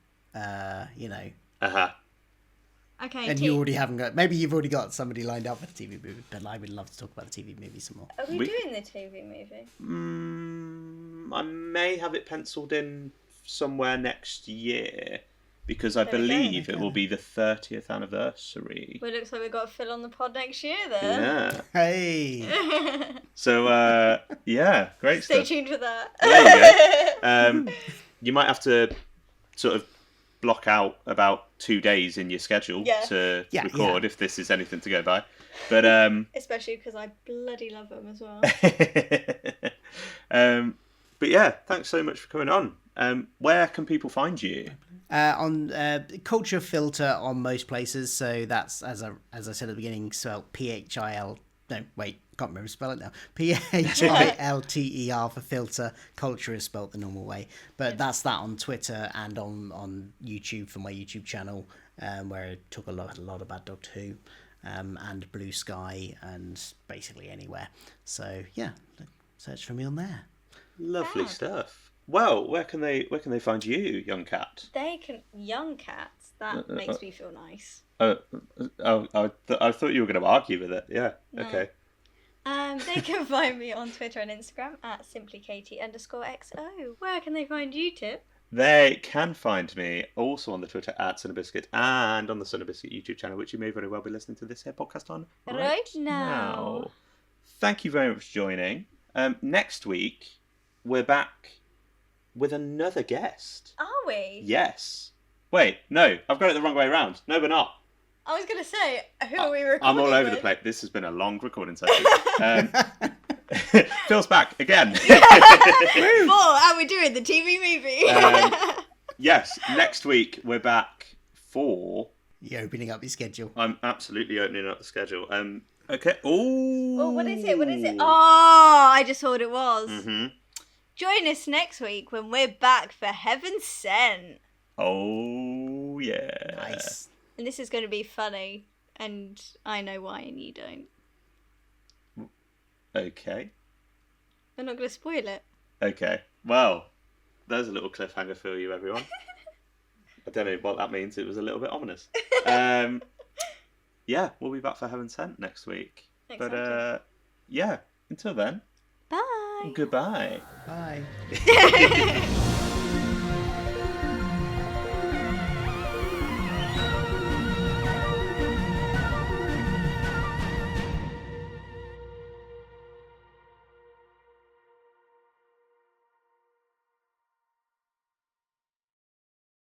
Okay. And you already haven't got. Maybe you've already got somebody lined up for the TV movie, but I would love to talk about the TV movie some more. Are we doing the TV movie? I may have it penciled in somewhere next year because I believe it will be the 30th anniversary. Well, it looks like we've got Phil on the pod next year then. Yeah. Hey. So, great Stay stuff. tuned for that. There you go. You might have to sort of block out about 2 days in your schedule to record if this is anything to go by. But especially because I bloody love them as well. But yeah, thanks so much for coming on. Where can people find you? On Culture Filter on most places. So that's as I said at the beginning, spelled PHIL. No, wait, can't remember to spell it now. PHILTER for filter. Culture is spelt the normal way, but that's that on Twitter and on YouTube for my YouTube channel, where I talk a lot about Doctor Who, and Blue Sky, and basically anywhere. So yeah, search for me on there. Lovely stuff. Well, where can they find you, young cat? Young cats. That makes me feel nice. I thought you were going to argue with it. Yeah. No. Okay. They can find me on Twitter and Instagram at simplykatie_XO. Where can they find you, Tip? They can find me also on the Twitter at Sonabiscuit and on the Sonabiscuit YouTube channel, which you may very well be listening to this here podcast on right now. Thank you very much for joining. Next week, we're back with another guest. Are we? Yes. Wait, no, I've got it the wrong way around. No, we're not. I was going to say, who are we recording I'm all over with? the place. This has been a long recording session. Phil's back again. Are we doing the TV movie? Yes, next week we're back for... You're opening up your schedule. I'm absolutely opening up the schedule. Okay. Oh, what is it? Oh, I just thought it was. Mm-hmm. Join us next week when we're back for Heaven Sent. Oh, yeah. Nice. And this is going to be funny, and I know why, and you don't. Okay. I'm not going to spoil it. Okay. Well, there's a little cliffhanger for you, everyone. I don't know what that means. It was a little bit ominous. Yeah, we'll be back for Heaven Sent next week. Exciting. But, yeah, until then. Bye. Goodbye. Bye.